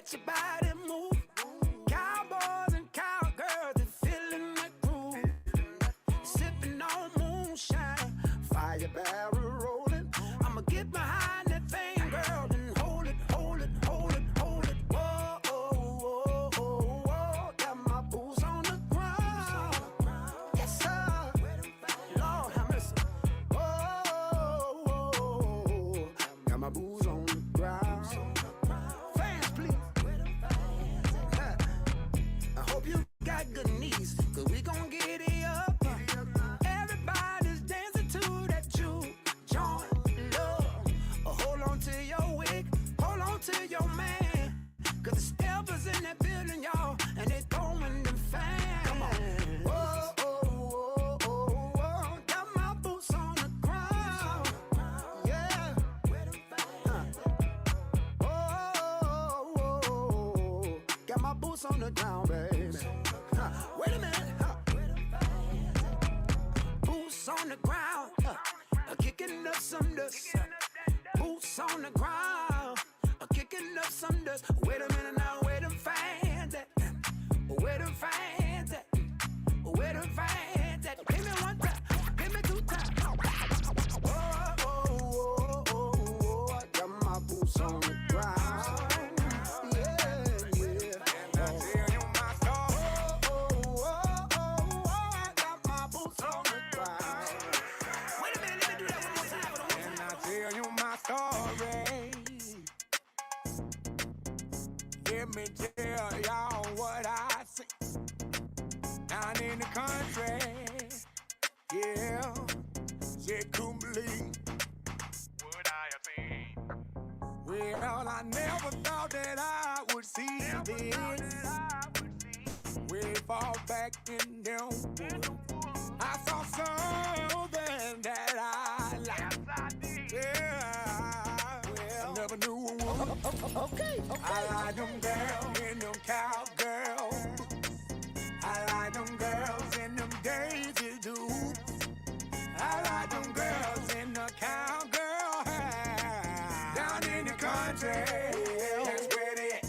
let your body move. Cowboys and cowgirls, they feeling that groove. Sipping on moonshine, fire barrel rolling. I'ma get behind that thing, girl, and hold it, hold it, hold it, hold it. Whoa, oh, oh, oh, oh. Got my boots on the ground. Yes, sir. Lord have mercy. Oh, oh, oh. Got my boots on the ground. Fans, please. I hope you got good knees, cause we gon' get it up. Everybody's dancing to that juke joint love. Hold on to your wig, hold on to your man, cause the steppers in that building, y'all, and they throwing them fans. Come on. Whoa, oh, oh, oh, oh. Got my boots on the ground. Yeah. Oh, oh, oh. Got my boots on the ground, baby. Wait a minute. Boots on the ground, kicking up some dust. Boots on the ground, kicking up some dust. Wait a minute now, where them fans at? Where them fans at? Where them fans at? Give me one time, give me two times. Oh, oh, oh, oh, oh. I got my boots on the ground. Yeah, yeah. And I tell you my story. Oh, oh, oh, oh, I got my boots on the ground. Wait a minute, let me do that one more time. And I tell you my story. Let me tell y'all what I see down in the country. Yeah, just couldn't believe what I have seen. Well, I never thought that I would see this. Way far back in them woods, I saw something that I liked. Yeah, well, I never knew a woman. Okay. I like them girls in them cowgirl boots. I like them girls in them Daisy Dukes. I like them girls in the cowgirl hair. Down in the country, that's where they at.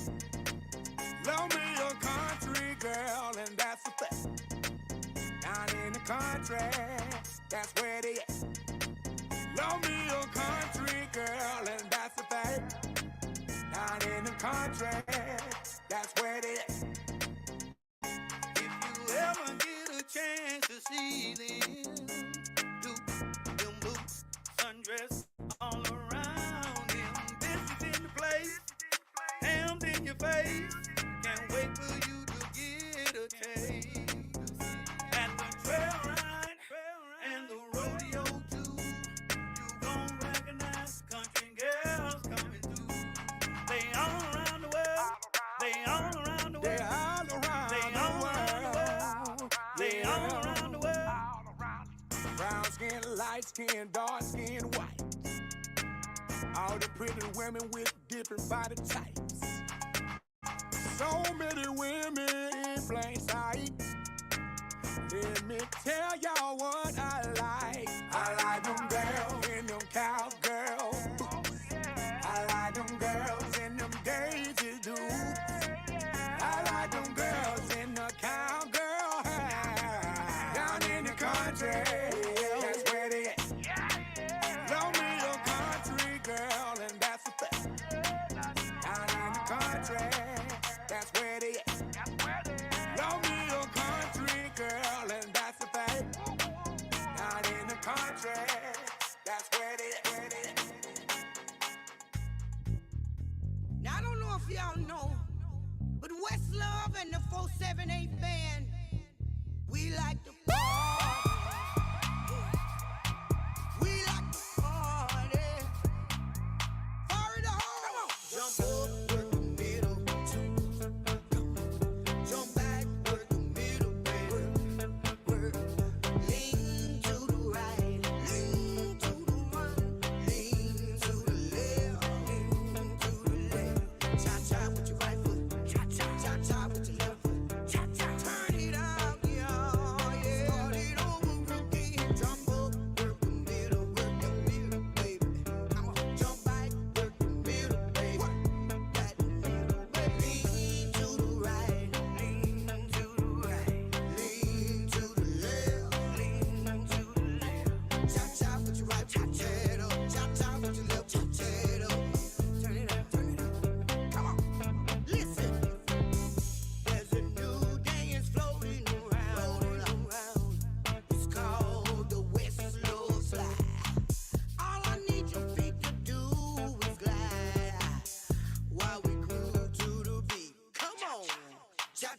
Love me a country girl, and that's a fact. Down in the country, that's where they at. Love me a country girl, and that's a fact. Down in the country, that's where they at. If you ever get a chance to see them, do them boots, sundress all around them. This is in the place, hams in your face. Can't wait for you to get a taste. At the trail ride and the rodeo too, you gon' recognize country girls coming through. They all around the world. They all around the world. They all around They the all around the world. world. They all around the world. Brown skin, light skin, dark skin, white. All the pretty women with different body types. So many women in plain sight. Let me tell y'all what I like. I like them girls in them cowgirl boots. I like them girls in them Daisy Dukes. I like them girls in the cowgirl hair. Down in the country, that's where they at. Love me a country girl, and that's a fact. Down in the country, that's where they at. Love me a country girl, and that's a fact. Down in the country, that's where they at. Now, I don't know if y'all know, but Westlove and the 478 band, we like to party. We like to party. Fire in the hole. Jump up, work the middle, jump back, work the middle, work. Lean to the right, lean to the right, lean to the left, lean to the left. Cha-cha with your right foot, cha-cha with your left foot, cha-cha. Turn it out, yeah. Start it over again. Jump up, work the middle, baby. I'ma jump back, work the middle, baby. Work back,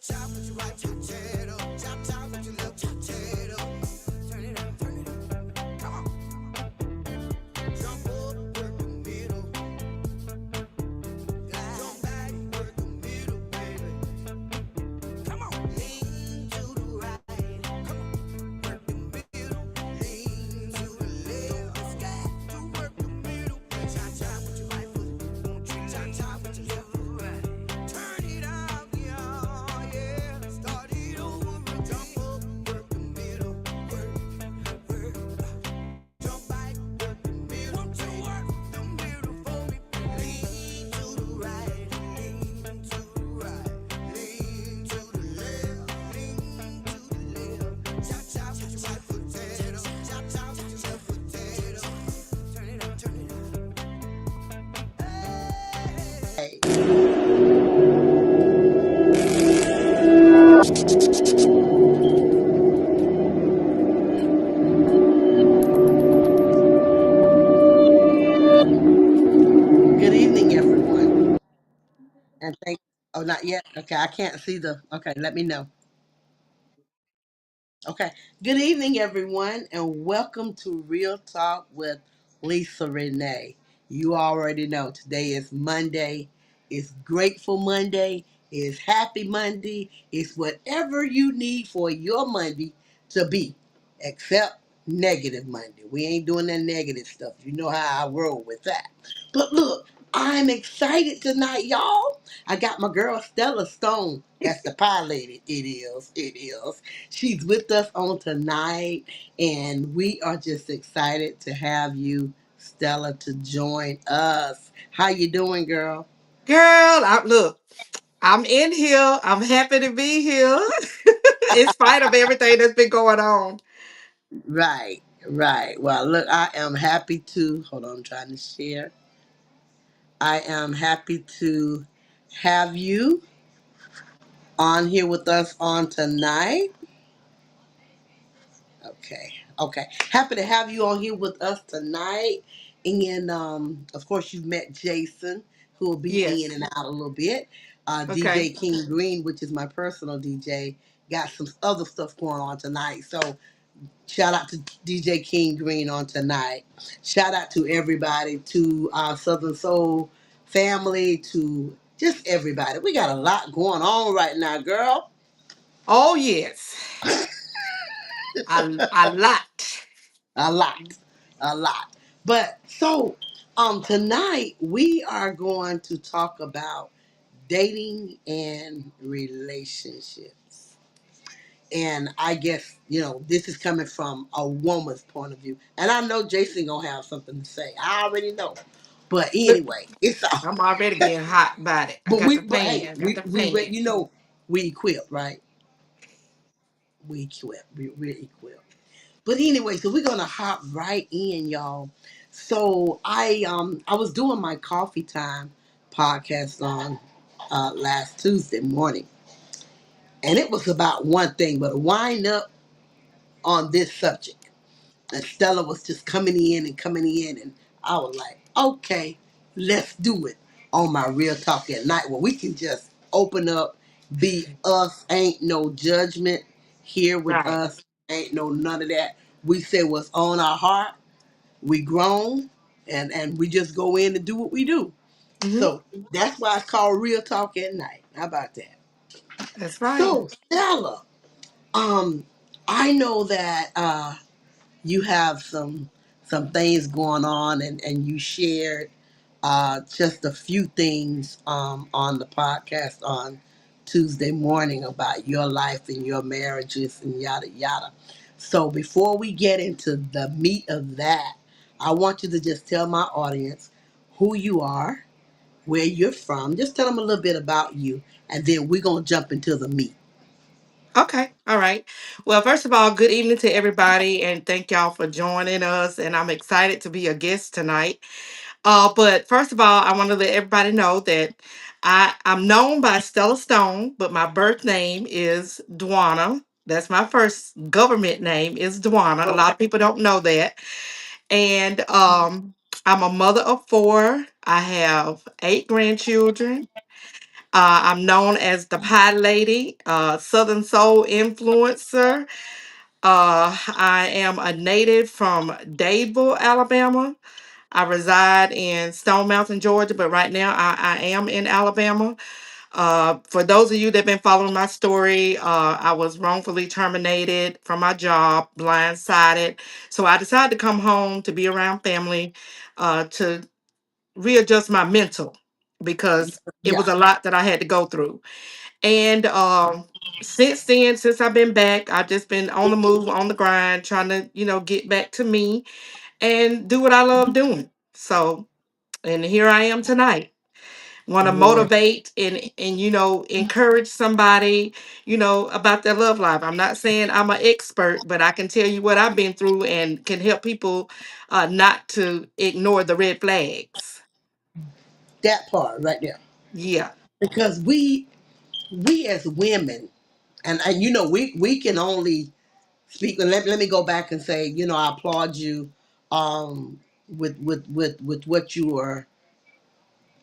chop with your right, tear it up. Chop with your left, tear it up. Turn it up, turn it up. Come on. Jump up, work the middle. Jump back, work the middle, baby. Come on. Lean to the right. Come on. Work the middle. Lean to the left. Sky to work the middle. Chop with your right foot. Chop with your left foot. Turn it out, yeah. Start it over. Jump up, work the middle. Work. Jump back, work the middle. Won't you work the middle for me? Lean to the right, lean to the right, lean to the left, lean to the left. Chop with your right foot, tear it up. Chop with your left foot, tear it up. Turn it up, turn it Good evening, everyone. And thank oh, not yet. Okay, I can't see the okay, let me know. Okay. Good evening, everyone, and welcome to Real Talk with Lisa Renee. You already know today is Monday. It's Grateful Monday. It's Happy Monday. It's whatever you need for your Monday to be, except negative Monday. We ain't doing that negative stuff. You know how I roll with that. But look, I'm excited tonight, y'all. I got my girl Stella Stone. That's the pie lady. It is. It is. She's with us on tonight, and we are just excited to have you, Stella, to join us. How you doing, girl? Girl, look, I'm in here. I'm happy to be here in spite of everything that's been going on. Right, right. Well, look, I am happy to. Hold on, I'm trying to share. I am happy to have you on here with us on tonight. Okay. Okay. Happy to have you on here with us tonight. And of course, you've met Jason, who will be in Yes. and out a little bit. DJ Okay. King Green, which is my personal DJ, got some other stuff going on tonight. So shout out to DJ King Green on tonight. Shout out to everybody, to our Southern Soul family, to just everybody. We got a lot going on right now, girl. Oh yes. A lot. A lot, a lot. But so tonight we are going to talk about dating and relationships. And I guess, this is coming from a woman's point of view. And I know Jason gonna have something to say. I already know. But Look, anyway, it's all I'm already getting hot about it. I but got the but hey, fan. Got the fan. we equipped, right? We equipped. We're equipped. But anyway, so we're gonna hop right in, y'all. So I was doing my coffee time podcast on last Tuesday morning, and it was about one thing, but wind up on this subject. And Stella was just coming in, and I was like, okay, let's do it on my real talk at night where we can just open up, be us, ain't no judgment here with Right. us, ain't no none of that. We say what's on our heart, we grown, and we just go in and do what we do. Hmm. So that's why it's called Real Talk at Night. How about that? That's right. So Stella, um, I know that you have some things going on, and you shared just a few things on the podcast on Tuesday morning about your life and your marriages and yada yada. So before we get into the meat of that, I want you to just tell my audience who you are, where you're from. Just tell them a little bit about you, and then we're gonna jump into the meat. Okay. All right. Well, first of all, good evening to everybody and thank y'all for joining us. And I'm excited to be a guest tonight. But first of all, I want to let everybody know that I'm known by Stella Stone, but my birth name is Dwana. That's my first government name is Dwana. A lot Okay. of people don't know that. And I'm a mother of four. I have eight grandchildren. I'm known as the Pie Lady, Southern Soul influencer. I am a native from Dadeville, Alabama. I reside in Stone Mountain, Georgia, but right now I am in Alabama. For those of you that have been following my story, I was wrongfully terminated from my job, blindsided. So I decided to come home to be around family, to readjust my mental because it Yeah. was a lot that I had to go through. And since then, since I've been back, I've just been on the move, on the grind, trying to, get back to me and do what I love doing. So, and here I am tonight. Want to Well, motivate and encourage somebody, about their love life. I'm not saying I'm an expert, but I can tell you what I've been through and can help people not to ignore the red flags. that part right there. Yeah. Because we as women, and we can only speak. And let me go back and say, I applaud you, with what you are,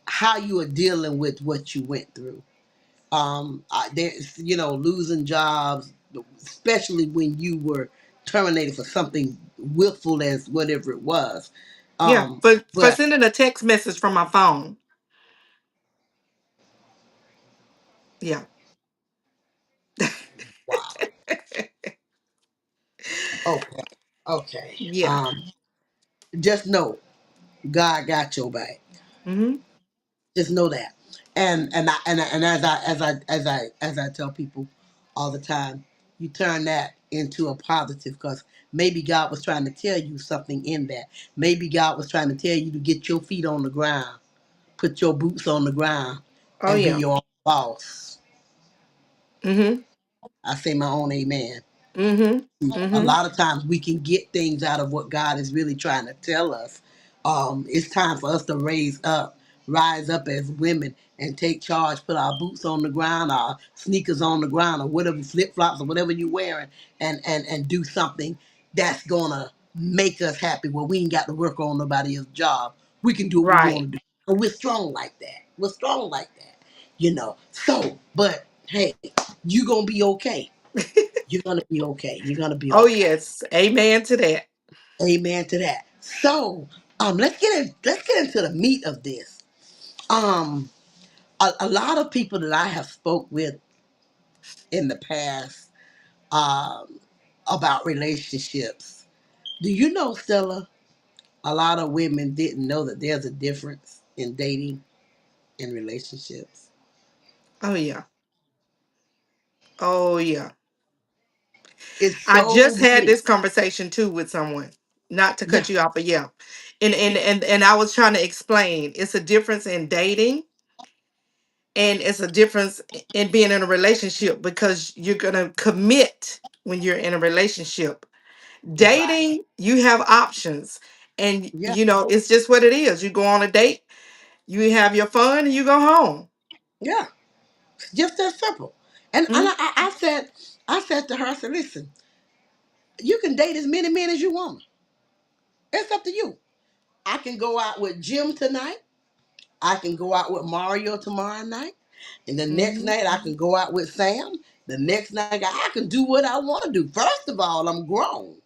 how you are dealing with what you went through. There's, losing jobs, especially when you were terminated for something willful as whatever it was. Yeah. Um, For but sending a text message from my phone. Yeah. wow, okay, okay. Yeah. Just know God got your back. Mm-hmm. Just know that. And as I tell people all the time, you turn that into a positive, because maybe God was trying to tell you something in that. Maybe God was trying to tell you to get your feet on the ground, put your boots on the ground, Oh and be yeah. your own boss. Mm-hmm. I say my own amen. Mm-hmm. A Mm-hmm. lot of times we can get things out of what God is really trying to tell us. It's time for us to rise up as women and take charge, put our boots on the ground, our sneakers on the ground, or whatever, flip flops, or whatever you're wearing, and do something that's gonna make us happy. Where we ain't got to work on nobody else's job. We can do what we want Right. to do. And we're strong like that. We're strong like that. So, but hey, you gonna be okay. You're gonna be okay. You're gonna be Oh okay. yes. Amen to that. Amen to that. So, let's get into the meat of this. Um, a lot of people that I have spoke with in the past, um, about relationships. Do you know, Stella? A lot of women didn't know that there's a difference in dating and relationships. Oh yeah. Oh yeah. It's I so just had many. this conversation too with someone. Not to Yeah, cut you off, but yeah. And I was trying to explain it's a difference in dating and it's a difference in being in a relationship because you're gonna commit when you're in a relationship. right. Dating, you have options. And Yeah, it's just what it is. You go on a date, you have your fun, and you go home. yeah. Just that simple. And I said to her, I said, listen, you can date as many men as you want. It's up to you. I can go out with Jim tonight. I can go out with Mario tomorrow night. And the next Hmm. night I can go out with Sam. The next night I can do what I want to do. First of all, I'm grown.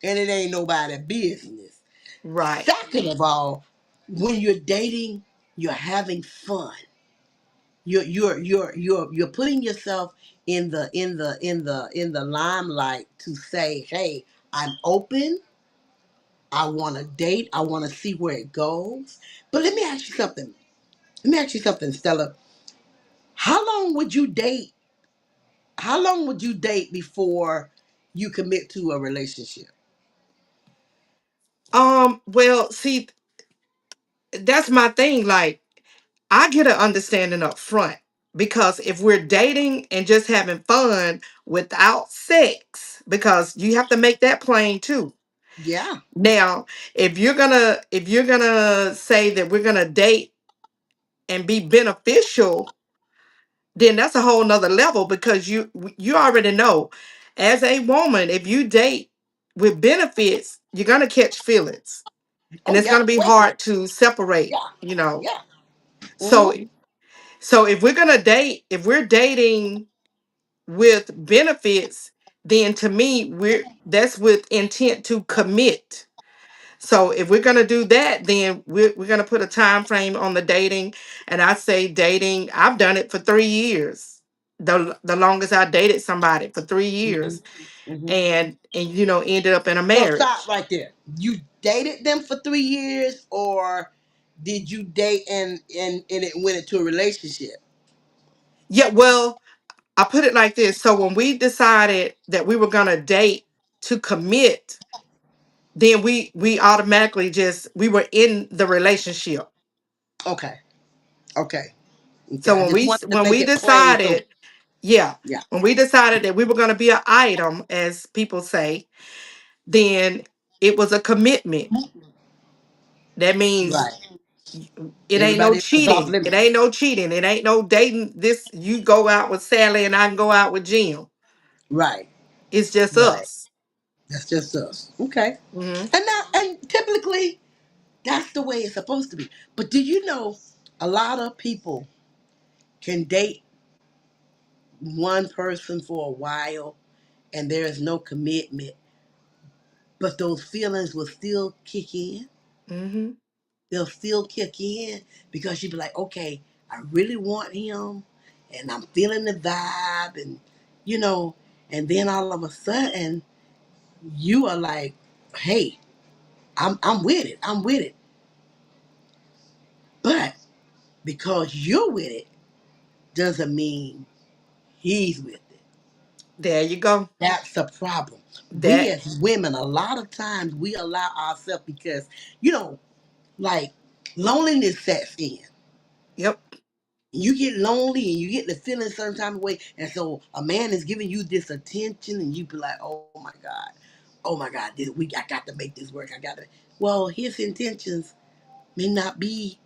And it ain't nobody business. Right. Second of all, when you're dating, you're having fun. You're putting yourself in the limelight to say, hey, I'm open. I want to date. I want to see where it goes. But let me ask you something. Let me ask you something, Stella. How long would you date? How long would you date before you commit to a relationship? Well, see, that's my thing. Like, I get an understanding up front because if we're dating and just having fun without sex, because you have to make that plain too. Yeah. Now, if you're gonna say that we're gonna date and be beneficial, then that's a whole nother level because you already know, as a woman, if you date with benefits, you're gonna catch feelings, and Oh it's yeah. gonna be Quickly. hard to separate. Yeah. Yeah. So Mm-hmm. So if we're gonna date, if we're dating with benefits, then to me, that's with intent to commit. So if we're gonna do that, then we're gonna put a time frame on the dating. And I say dating, I've done it for 3 years. The longest I dated somebody for 3 years, Hmm. and ended up in a So stop marriage. right there. You dated them for 3 years, or did you date and it went into a relationship? Yeah, well, I put it like this. So when we decided that we were gonna date to commit, then we automatically just we were in the relationship. Okay. Okay. Okay. So I when just we wanted to when make we it plain. So decided, yeah, yeah. when we decided that we were going to be an item, as people say, then it was a commitment. That means Right. it ain't no Everybody else is off cheating. It ain't limits. no cheating. It ain't no dating. This you go out with Sally and I can go out with Jim. Right. It's just Right. us. That's just us. Okay. Hmm. And typically that's the way it's supposed to be. But do you know a lot of people can date one person for a while and there is no commitment, but those feelings will still kick in. Hmm. They'll still kick in because you be like, okay, I really want him and I'm feeling the vibe and you know, and then all of a sudden you are like, hey, I'm with it. I'm with it. But because you're with it doesn't mean he's with it. There you go. That's the problem. We That. as women, a lot of times we allow ourselves because, you know, like loneliness sets in. Yep. You get lonely and you get the feeling certain type of way. And so a man is giving you this attention and you be like, oh my God, I got to make this work. I got to. Well, his intentions may not be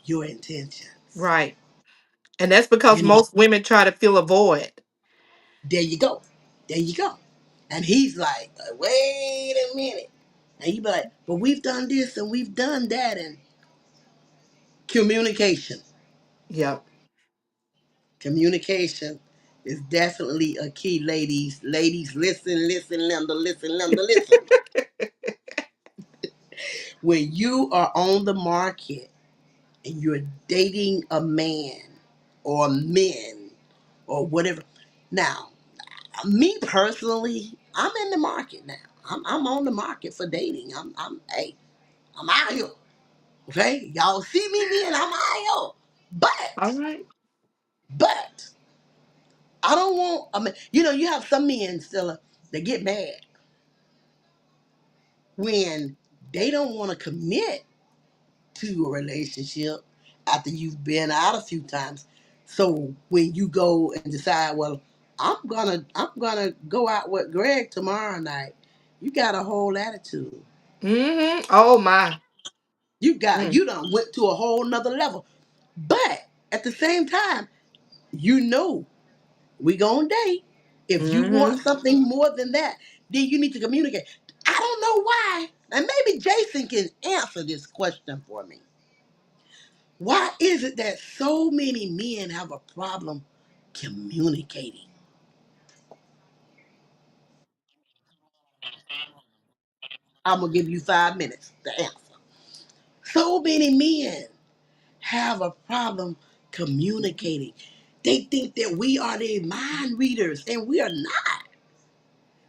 your intentions. Right. And that's because You know, most women try to fill a void. there you go. There you go. And he's like, wait a minute. And you be like, but we've done this and we've done that. And communication. Yep. Communication is definitely a key, ladies. Ladies, listen. When you are on the market and you're dating a man or men or whatever. Now, me personally, I'm in the market now. I'm on the market for dating. Hey, I'm out here. Okay, y'all see me, and I'm out here. All right. But I don't want. I mean, you have some men still that get mad when they don't want to commit to a relationship after you've been out a few times. So when you go and decide, well, I'm gonna go out with Greg tomorrow night, you got a whole attitude. Hmm. Oh my. You done went to a whole nother level. But at the same time, you know we gonna date. If you want Mm-hmm. something more than that, then you need to communicate. I don't know why, and maybe Jason can answer this question for me. Why is it that so many men have a problem communicating? I'm gonna give you 5 minutes to answer. So many men have a problem communicating. They think that we are their mind readers, and we are not.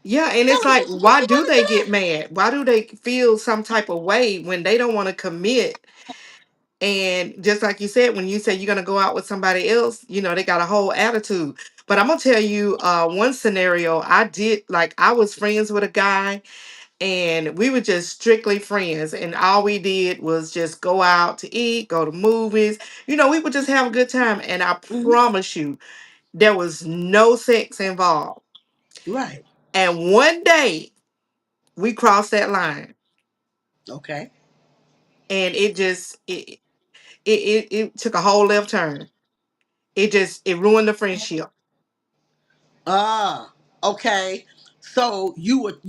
Yeah, and Tell it's them, like, Jason, what why you do want to they get say? mad? Why do they feel some type of way when they don't want to commit? And just like you said, when you say you're gonna go out with somebody else, they got a whole attitude. But I'm gonna tell you one scenario. I did like I was friends with a guy and we were just strictly friends, and all we did was just go out to eat, go to movies. We would just have a good time. And I Hmm. promise you, there was no sex involved. Right. And one day we crossed that line, Okay. and it took a whole left turn. It ruined the friendship. Ah. Okay. So you were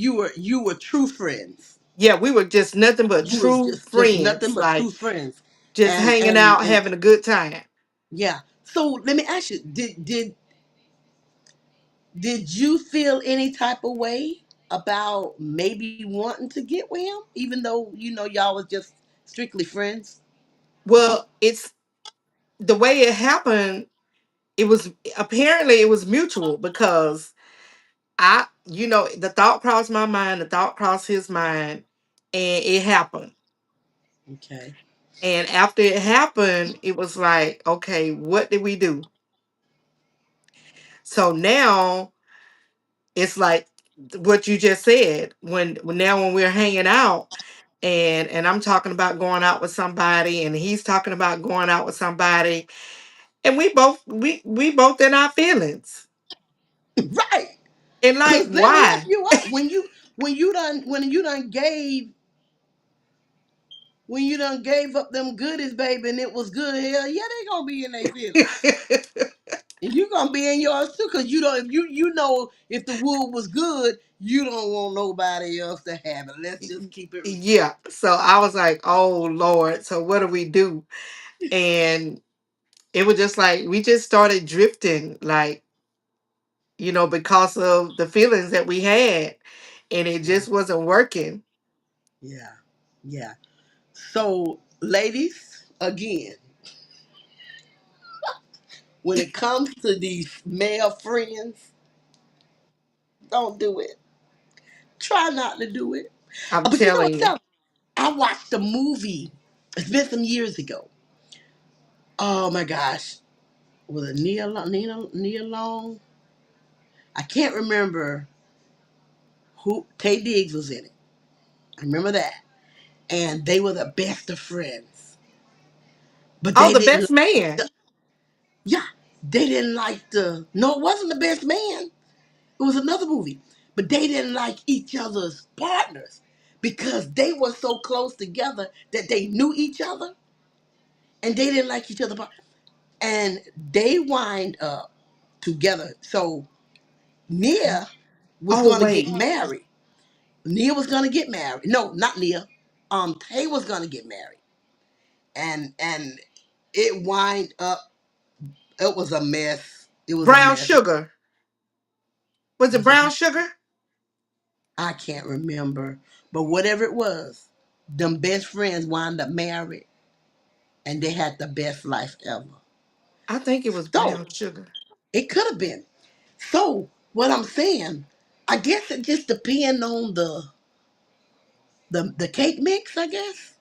true friends. Yeah, we were just nothing but You was true just nothing friends, but like true friends. just And hanging and out, and having a good time. yeah. So let me ask you, did you feel any type of way about maybe wanting to get with him, even though y'all was just strictly friends? Well, it's the way it happened. It was apparently it was mutual because the thought crossed my mind, the thought crossed his mind, and it happened. Okay. And after it happened, it was like, okay, what did we do? So now it's like what you just said. When we're hanging out, and I'm talking about going out with somebody, and he's talking about going out with somebody, and we both in our feelings. Right. And like, Cause let me help why? you out. When you done gave up them goodies, baby, and it was good, hell yeah, they gonna be in their feelings. And you gonna be in yours too, cause you don't if you know if the wood was good, you don't want nobody else to have it. Let's just keep it real. Yeah. So I was like, oh Lord. So what do we do? And it was just like we just started drifting, like, because of the feelings that we had. And it Yeah, just wasn't working. yeah, yeah. So, ladies, again, when it comes to these male friends, don't do it. Try not to do it. I'm But you know telling what? you. I watched a movie. It's been some years ago. Oh my gosh, was it Nia Long? I can't remember who. Tay Diggs was in it. I remember that, and they were the best of friends. But Oh, they the didn't. best man. Yeah, they didn't like the. No, it wasn't the best man. It was another movie, but they didn't like each other's partners because they were so close together that they knew each other, and they didn't like each other. And they wind up together. So Nia was Oh, going to get wait. married. Nia was going to get married. No, not Nia. Tay was going to get married, and it wind up. It was a mess. It was a Brown mess. sugar. Was it Was it? brown sugar? I can't remember, but whatever it was, them best friends wound up married, and they had the best life ever. I think it was So brown sugar. it could have been. So what I'm saying, I guess it just depends on the cake mix. I guess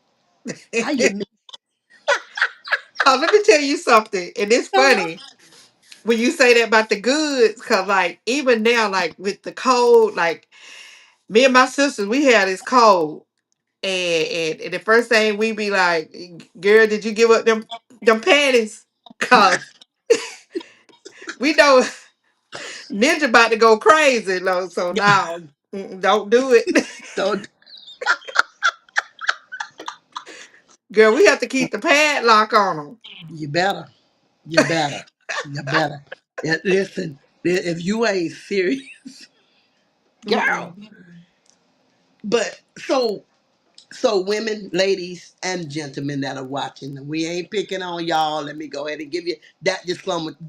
how you mix. Oh, let me tell you something. And it's Uh-huh. funny when you say that about the goods, because, like, even now, like, with the cold, like, me and my sisters, we had this cold. And the first thing we be like, girl, did you give up them panties? Because we know Ninja about to go crazy, Lord. So now, don't do it. So Girl, we have to keep the padlock on them. you better, you better, you better. Yeah, listen, if you ain't serious, girl. Mm-mm. But so women, ladies, and gentlemen that are watching, we ain't picking on y'all. Let me go ahead and give you that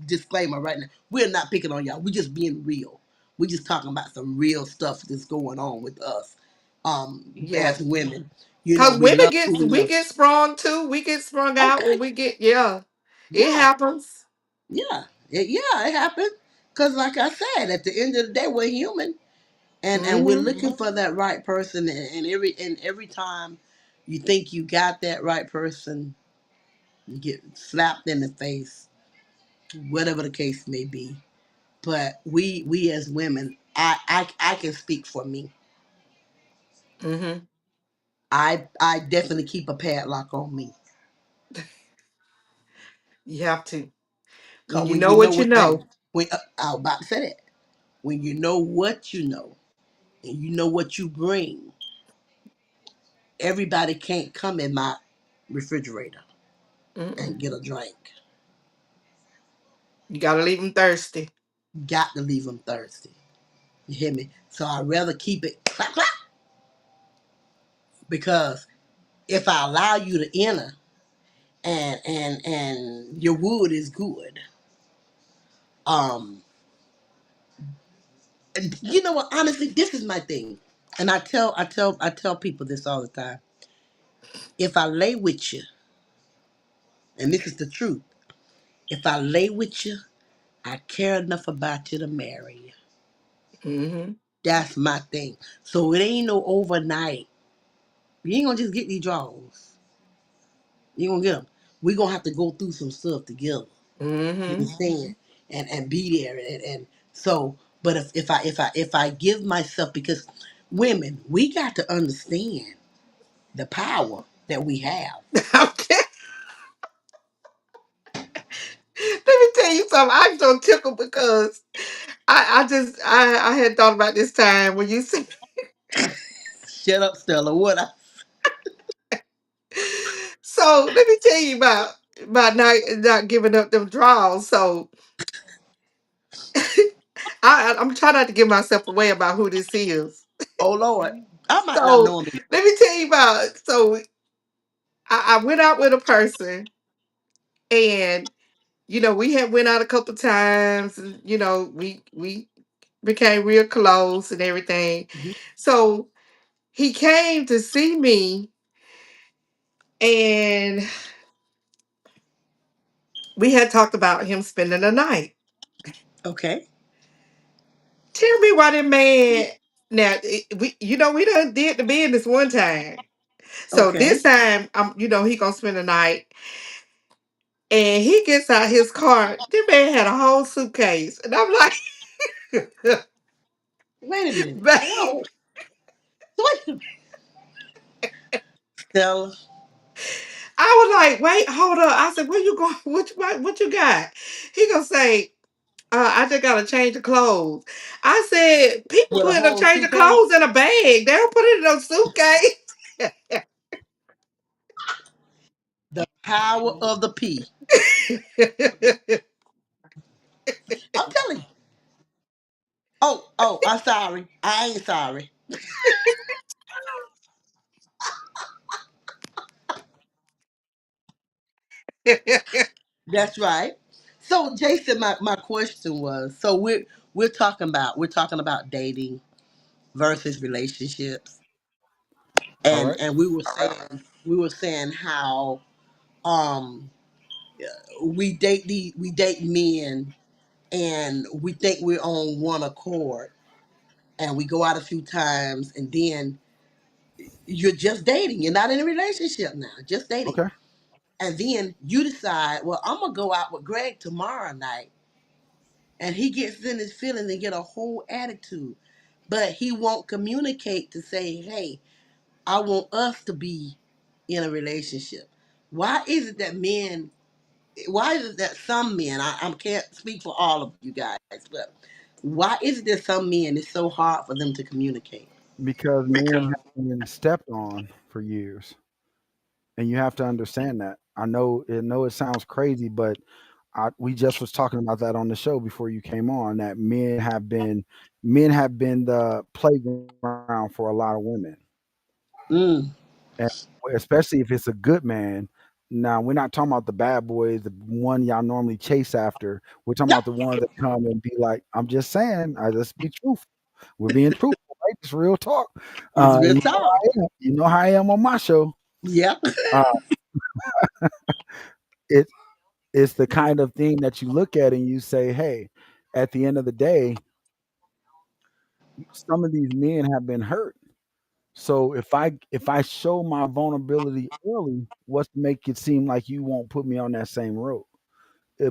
disclaimer right now. We're not picking on y'all. We're just being real. We're just talking about some real stuff that's going on with us. Yeah. As women, Because we women love get who we we love. get sprung too. We get sprung out when Okay, we get, yeah. It yeah, happens. yeah, it happened. Cause like I said, at the end of the day, we're human, and we're Hmm. looking for that right person. And every time you think you got that right person, you get slapped in the face, whatever the case may be. But we as women, I can speak for me. Hmm. I definitely keep a padlock on me. You have to. When Cause you when know you know what you what, baby, know. when I was about to say that, when you know what you know, and you know what you bring, everybody can't come in my refrigerator and Mm-mm. get a drink. You got to leave them thirsty. Got to leave them thirsty. You hear me? So I'd rather keep it clap clap, because if I allow you to enter and your wood is good, Um, and you know what? Honestly, this is my thing, and I tell people this all the time. If I lay with you, and this is the truth, if I lay with you, I care enough about you to marry you. Mm-hmm. That's my thing. So it ain't no overnight. You ain't gonna just get these draws. You ain't gonna get them. We gonna have to go through some stuff together. You Mm-hmm. understand? And be there and so. But if I give myself, because women, we got to understand the power that we have. Okay. Let me tell you something. I'm so tickled because I had thought about this time when you said Shut up, Stella. What? so let me tell you about not giving up them draws. So I'm trying not to give myself away about who this is. Oh Lord, I might not So know him. let me tell you about so I went out with a person and we had went out a couple times and we became real close and everything. Mhm. So he came to see me and we had talked about him spending the night. Okay, Tell me why that man now we done did the business one time. So okay. this time he gonna spend the night and he gets out his car. This man had a whole suitcase. And I'm like, Wait a minute. man, Whoa. Wait a minute. Stella. I was like, wait, hold up. I said, where you going? What you got? He gonna say, I just gotta change the clothes. I said, people With a put a whole change of suitcase. clothes in a bag. They don't put it in a The power of the P. suitcase. I'm telling you. Oh, I'm sorry. I ain't sorry. That's right. So Jason, my question was, so we're talking about dating versus relationships. All And right. and we were saying how um we date men and we think we're on one accord and we go out a few times and then you're just dating. You're not in a relationship now, just dating. Okay. And then you decide, well, I'm gonna go out with Greg tomorrow night, and he gets in his feelings and get a whole attitude, but he won't communicate to say, hey, I want us to be in a relationship. Why is it that men? Why is it that some men? I can't speak for all of you guys, but why is it that some men it's so hard for them to communicate? Because men have been stepped on for years, and you have to understand that. I know it sounds crazy, but we just was talking about that on the show before you came on. That men have been the playground for a lot of women, Mm, and especially if it's a good man. Now we're not talking about the bad boys, the one y'all normally chase after. We're talking about the ones that come and be like, "I'm just saying, I just be truthful. We're being truthful, right? It's real talk." it's real You know talk. how I am. You know how I am on my show. Yeah. Uh, it it's the kind of thing that you look at and you say, "Hey, at the end of the day, some of these men have been hurt. So if I show my vulnerability early, what's to make it seem like you won't put me on that same road?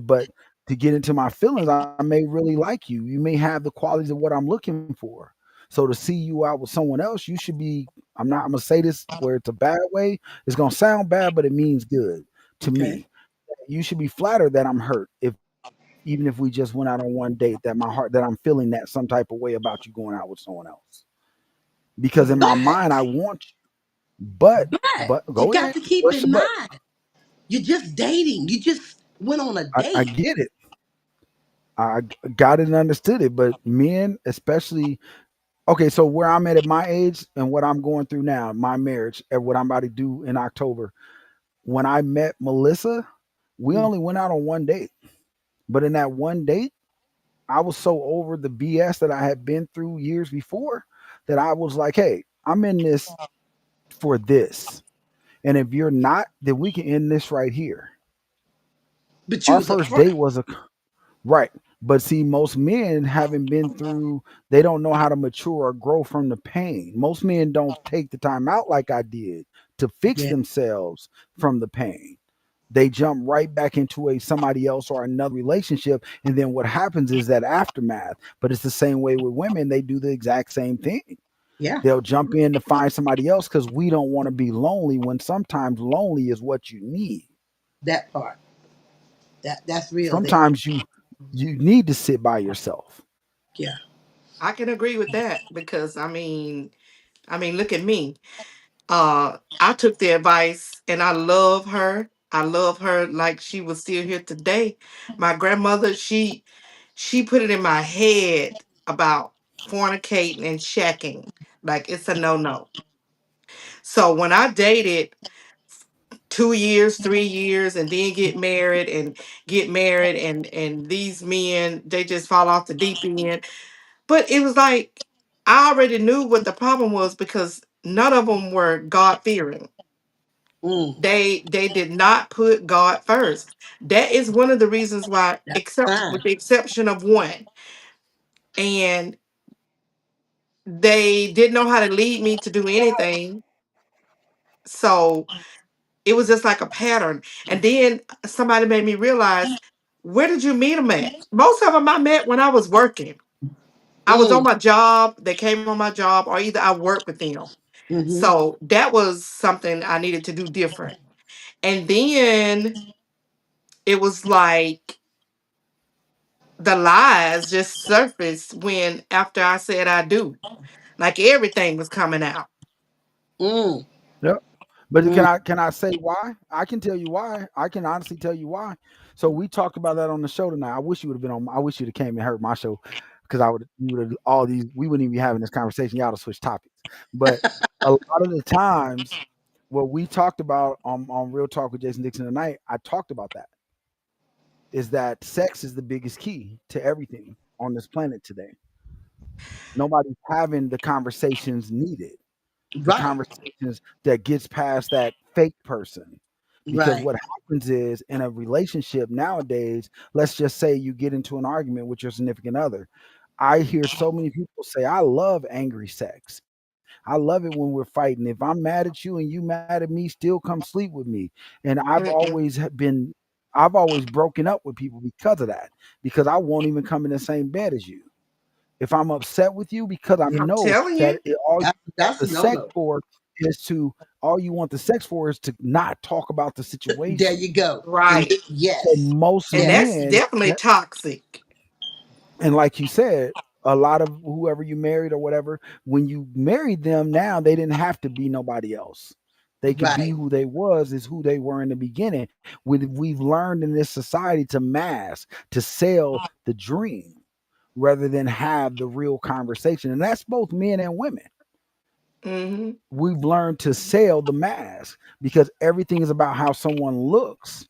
But to get into my feelings, I may really like you. You may have the qualities of what I'm looking for. So to see you out with someone else, you should be. I'm gonna say this where it's a bad way. It's gonna sound bad, but it means good to Okay. me. You should be flattered that I'm hurt. If even if we just went out on one date, that I'm feeling that some type of way about you going out with someone else. Because in my But mind, I want you. But but but you go got ahead. to keep What's in your but? mind, you're just dating. You just went on a I date. get it. I got it and understood it. But men, especially, okay. So where I'm at my age and what I'm going through now, my marriage and what I'm about to do in October. When I met Melissa, we Mm, only went out on one date. But in that one date, I was so over the BS that I had been through years before that I was like, hey, I'm in this for this. And if you're not, then we can end this right here. But you Our was a first friend. date was a right. But see, most men haven't been through, they don't know how to mature or grow from the pain. Most men don't take the time out like I did to fix Yeah, themselves from the pain. They jump right back into a somebody else or another relationship. And then what happens is that aftermath. But it's the same way with women, they do the exact same thing. yeah, They'll jump in to find somebody else because we don't want to be lonely when sometimes lonely is what you need. that part. That's real there. Sometimes you need to sit by yourself. Yeah. I can agree with that because look at me. I took the advice and I love her. I love her like she was still here today. My grandmother, she put it in my head about fornicating and shacking. Like it's a no-no. So when I dated 2 years, 3 years, and then get married, and these men they just fall off the deep end. But it was like I already knew what the problem was because none of them were God fearing. Mm, They did not put God first. That is one of the reasons why, that's except fine. with the exception of one, and they didn't know how to lead me to do anything. So it was just like a pattern. And then somebody made me realize, where did you meet them at? Most of them I met when I was working. I was on Mm, my job. They came on my job, or either I worked with them. mm-hmm. So that was something I needed to do different. And then it was like the lies just surfaced when after I said I do. Like everything was coming out. Mm, Yep. But mm. can I say why? I can tell you why. I can honestly tell you why. So we talked about that on the show tonight. I wish you would have been on. I wish you'd have came and heard my show because I would you would have all these. We wouldn't even be having this conversation. Y'all to switch topics. But a lot of the times, what we talked about on Real Talk with Jason Dixon tonight, I talked about that. Is that sex is the biggest key to everything on this planet today. Nobody's having the conversations needed, the Right, conversations that gets past that fake person. Because right. what happens is in a relationship nowadays, let's just say you get into an argument with your significant other. I hear so many people say, I love angry sex. I love it when we're fighting. If I'm mad at you and you mad at me, still come sleep with me. And Mm-mm. I've always broken up with people because of that, because I won't even come in the same bed as you. If I'm upset with you, because I I'm know telling that you. all you want That's the a no sex no. for is to all you want the sex for is to not talk about the There situation. you go. And Right. So yes, most And yes, that's men, definitely toxic. and like you said, a lot of whoever you married or whatever, when you married them, now they didn't have to be nobody else. They could be right. who they was, is who they were in the beginning. We've learned in this society to mask, to sell the dream rather than have the real conversation. And that's both men and women. Hmm. We've learned to sell the mask because everything is about how someone looks.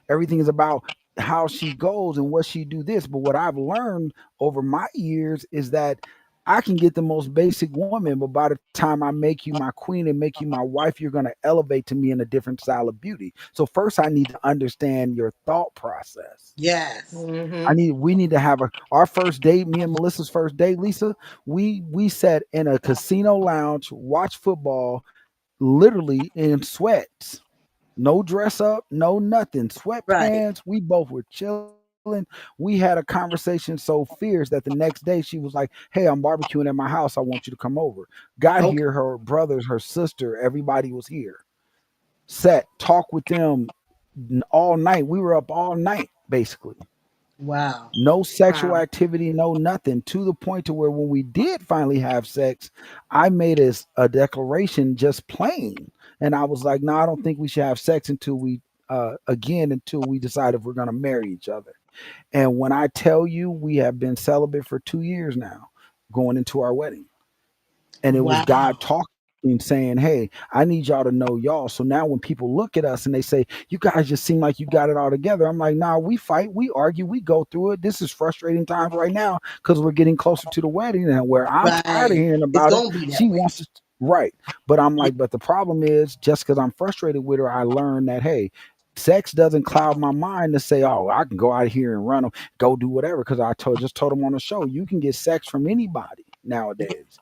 Everything is about how she goes and what she do this. But what I've learned over my years is that I can get the most basic woman, but by the time I make you my queen and make you my wife, you're going to elevate to me in a different style of beauty. So first I need to understand your thought process. Yes. Hmm. We need to have our first date, me and Melissa's first date, Lisa. We sat in a casino lounge, watched football, literally in sweats. No dress up, no nothing. Right. Sweatpants. We both were chilling. We had a conversation so fierce that the next day she was like, "Hey, I'm barbecuing at my house. I want you to come over." Got here, Okay. her brothers, her sister, everybody was here. Sat, talk with them all night. We were up all night, basically. Wow. No sexual Wow. activity, no nothing, to the point to where when we did finally have sex, I made a declaration just plain. And I was like, no, I don't think we should have sex until until we decide if we're going to marry each other. And when I tell you, we have been celibate for 2 years now, going into our wedding. And it was God Wow. talking to working, saying, "Hey, I need y'all to know y'all." So now when people look at us and they say, "You guys just seem like you got it all together," I'm like, "Nah, we fight, we argue, we go through it. This is frustrating times right now because we're getting closer to the wedding, and where I'm tired of Right. hearing It's about it. gonna be She that way. wants to." Right. But I'm Yeah. like, but the problem is just because I'm frustrated with her, I learned that, hey, sex doesn't cloud my mind to say, oh, I can go out here and run, go do whatever. Because just told him on the show, you can get sex from anybody nowadays.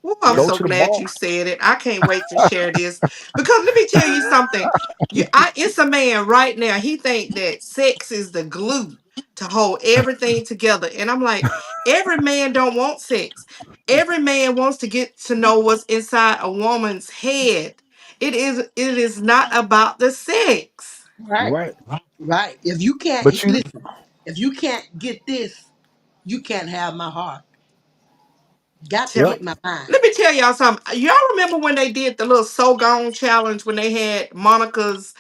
Well, I'm Yeah. Go so to the glad bar. you said it. I can't wait to share this because let me tell you something. It's a man right now. He think that sex is the glue to hold everything together, and I'm like, every man don't want sex. Every man wants to get to know what's inside a woman's head. It is not about the sex. Right. Right. Right. If you can't But you, listen, if you can't get this, you can't have my heart. Got to Tell yep, me. get my mind. Let me tell y'all something. Y'all remember when they did the little So Gone challenge when they had Monica's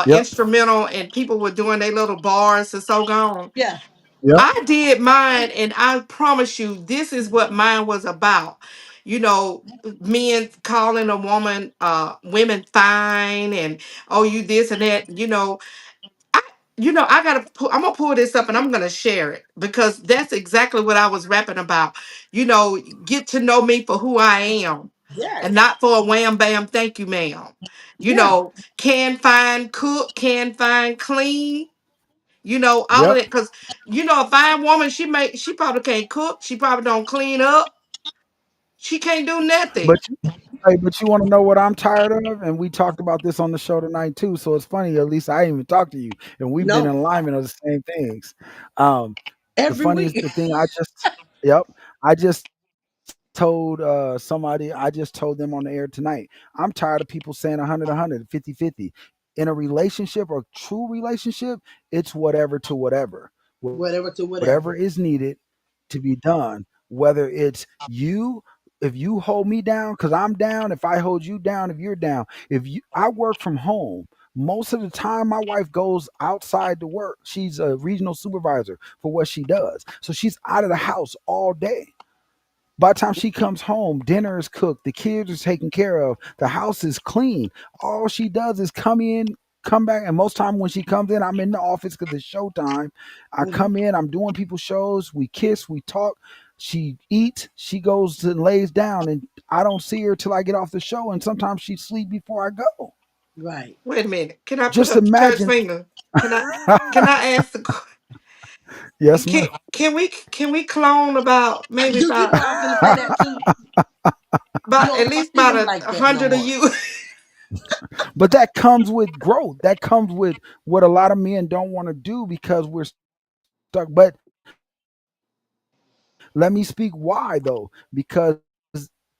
yep, instrumental and people were doing their little bars and So Gone? Yeah. yep, I did mine, and I promise you, this is what mine was about. You know, men calling a woman, women fine, and oh, you this and that. I, I gotta. I'm gonna pull this up, and I'm gonna share it because that's exactly what I was rapping about. Get to know me for who I am, and Yes. not for a wham bam, thank you, ma'am. Yeah. Can find cook, can find clean, all of yep. that. Because a fine woman, she probably can't cook, she probably don't clean up, she can't do But nothing. you, hey, but you want to know what I'm tired of? And we talked about this on the show tonight too. So it's funny. At least I even talked to you, and we've been in No. alignment of the same things. Um, the Every funniest week. the thing I just, yep, I just told somebody. I just told them on the air tonight. I'm tired of people saying 100, 100, 50, 50. In a relationship or true relationship, it's whatever to whatever. Whatever to Whatever whatever. is needed to be done, whether it's you, if you hold me down because I'm down, if I hold you down, if you're down, if you I work from home. Most of the time my wife goes outside to work. She's a regional supervisor for what she does, so she's out of the house all day. By the time she comes home, dinner is cooked, the kids are taken care of, the house is clean. All she does is come in, come back, and most time when she comes in, I'm in the office because it's showtime. I Hmm. come in, I'm doing people's shows, we kiss, we talk. She eats, she goes and lays down, and I don't see her till I get off the show, and sometimes she sleep before I go. Right. Wait a minute, can I put Just up the church imagine. finger? Can I ask Yes, ma'am. can we clone about maybe You know, I'm finna say that too. You about don't at least see about them a like that no hundred of more. you? But that comes with growth. That comes with what a lot of men don't want to do because we're stuck. But let me speak why though, because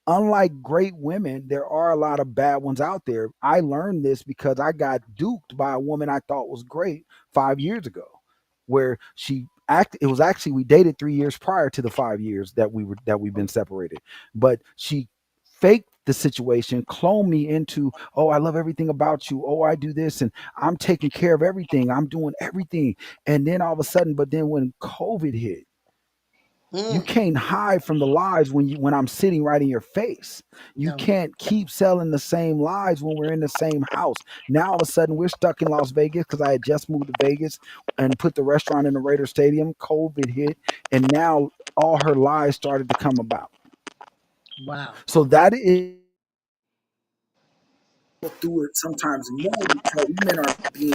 unlike great women, there are a lot of bad ones out there. I learned this because I got duped by a woman I thought was great 5 years ago, where she act. It was actually we dated 3 years prior to the 5 years that we've been separated, but she faked the situation, cloned me into, oh, I love everything about you. Oh, I do this and I'm taking care of everything. I'm doing everything. And then all of a sudden, but then when COVID hit, you Mm. can't hide from the lies when I'm sitting right in your face. You No. can't keep selling the same lies when we're in the same house. Now all of a sudden we're stuck in Las Vegas because I had just moved to Vegas and put the restaurant in the Raider Stadium. COVID hit, and now all her lies started to come about. Wow. So that is through it sometimes more because women are being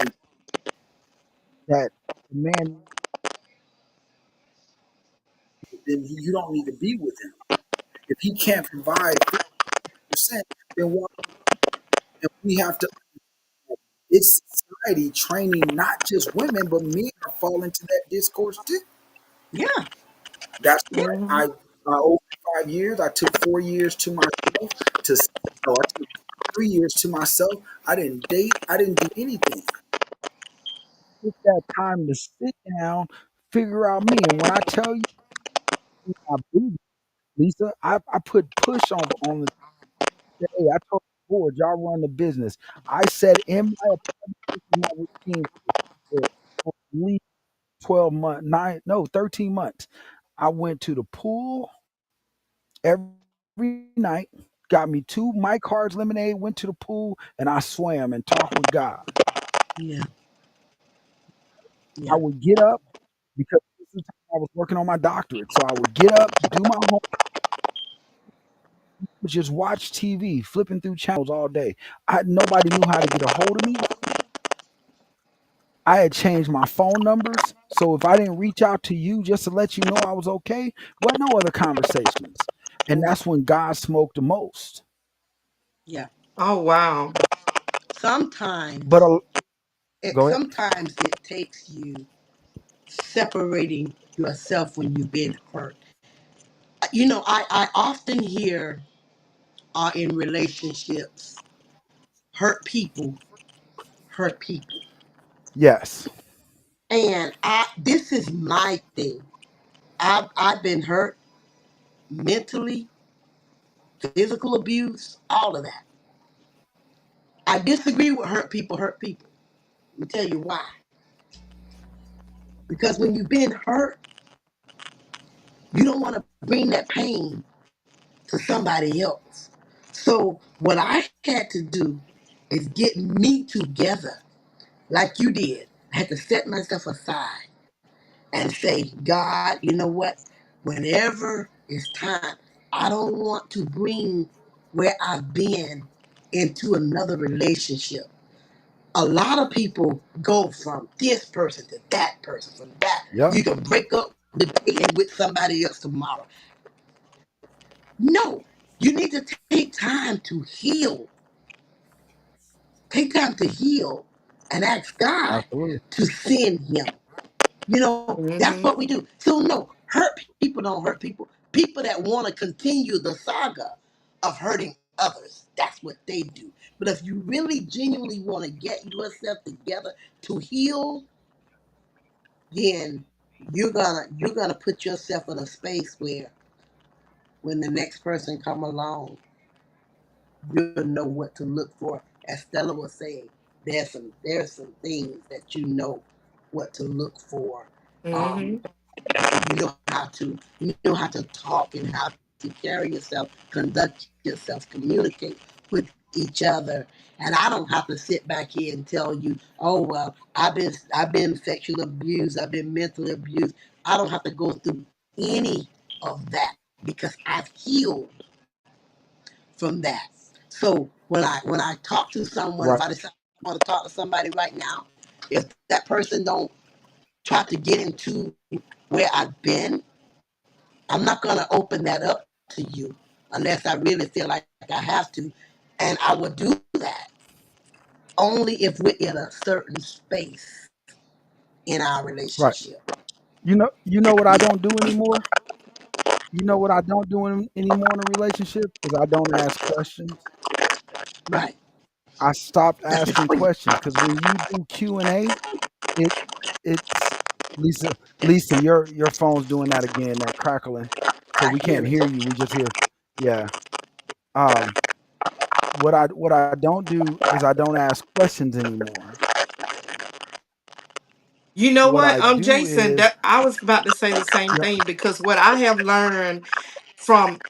that the man then you don't need to be with him. If he can't provide 50%, then why? And we have to. It's society training not just women, but men are falling to that discourse too. Yeah. That's why Mhm. over 5 years, I took 4 years to myself to. So I took 3 years to myself. I didn't date. I didn't do anything. Took that time to sit down, figure out me. And when I tell you, my booty, Lisa, I put push on the. Hey, I told the board, y'all run the business. I said in my apartment, this is my routine for at least 12 months, 13 months. I went to the pool every night. got me 2 Mike Hard's lemonade, went to the pool, and I swam and talked with God. Yeah. I Yeah. would get up because this is the time I was working on my doctorate. So I would get up, do my homework, just watch TV, flipping through channels all day. Nobody knew how to get a hold of me. I had changed my phone numbers. So if I didn't reach out to you just to let you know I was okay, what no other conversations. And Mm. that's when God smoked the most. Yeah. Oh, wow. But Sometimes go ahead. it takes you separating yourself when you've been hurt. I often hear in relationships, hurt people. Yes. And this is my thing. I've been hurt mentally, physical abuse, all of that. I disagree with hurt people hurt people. Let me tell you why. Because when you've been hurt, you don't want to bring that pain to somebody else. So what I had to do is get me together like you did. I had to set myself aside and say, God, you know what? Whenever it's time, I don't want to bring where I've been into another relationship. A lot of people go from this person to that person, from that. Yep. You can break up today and with somebody else tomorrow. No, you need to take time to heal. Take time to heal and ask God Absolutely. to send him. That's what Hmm. we do. So no, hurt people don't hurt people. People that want to continue the saga of hurting others. That's what they do. But if you really genuinely want to get yourself together to heal, then you're gonna put yourself in a space where when the next person come along, you'll know what to look for. As Stella was saying, there's some things that you know what to look for. Hmm. Um, you know how to talk and how to carry yourself, conduct yourself, communicate with each other. And I don't have to sit back here and tell you, oh well, I've been sexually abused, I've been mentally abused. I don't have to go through any of that because I've healed from that. So when I talk to someone, if Right. I decide I want to talk to somebody right now, if that person don't try to get into where I've been, I'm not going to open that up to you unless I really feel like I have to. And I would do that only if we're in a certain space in our Right. relationship. You know what I don't do anymore? You know what I don't do anymore in a relationship is I don't ask questions. Right. I stopped That's asking between. questions because when you do Q&A, it it's Lisa, your phone's doing that again, that crackling. So I we hear can't hear it. you. We just hear, yeah. Um, what I don't do is I don't ask questions anymore. You know What what, I do Jason, is, that I was about to say the same yeah, thing because what I have learned from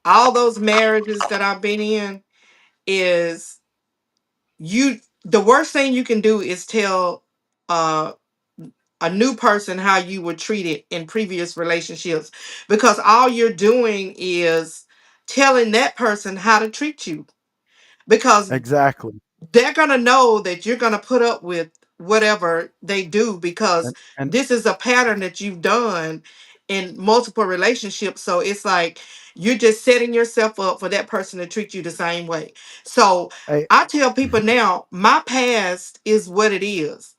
all those marriages that I've been in is the worst thing you can do is tell uh a new person how you were treated in previous relationships because all you're doing is telling that person how to treat you because exactly. they're going to know that you're going to put up with whatever they do because And this is a pattern that you've done in multiple relationships. So it's like you're just setting yourself up for that person to treat you the same way. So hey, I tell people now, my past is what it is.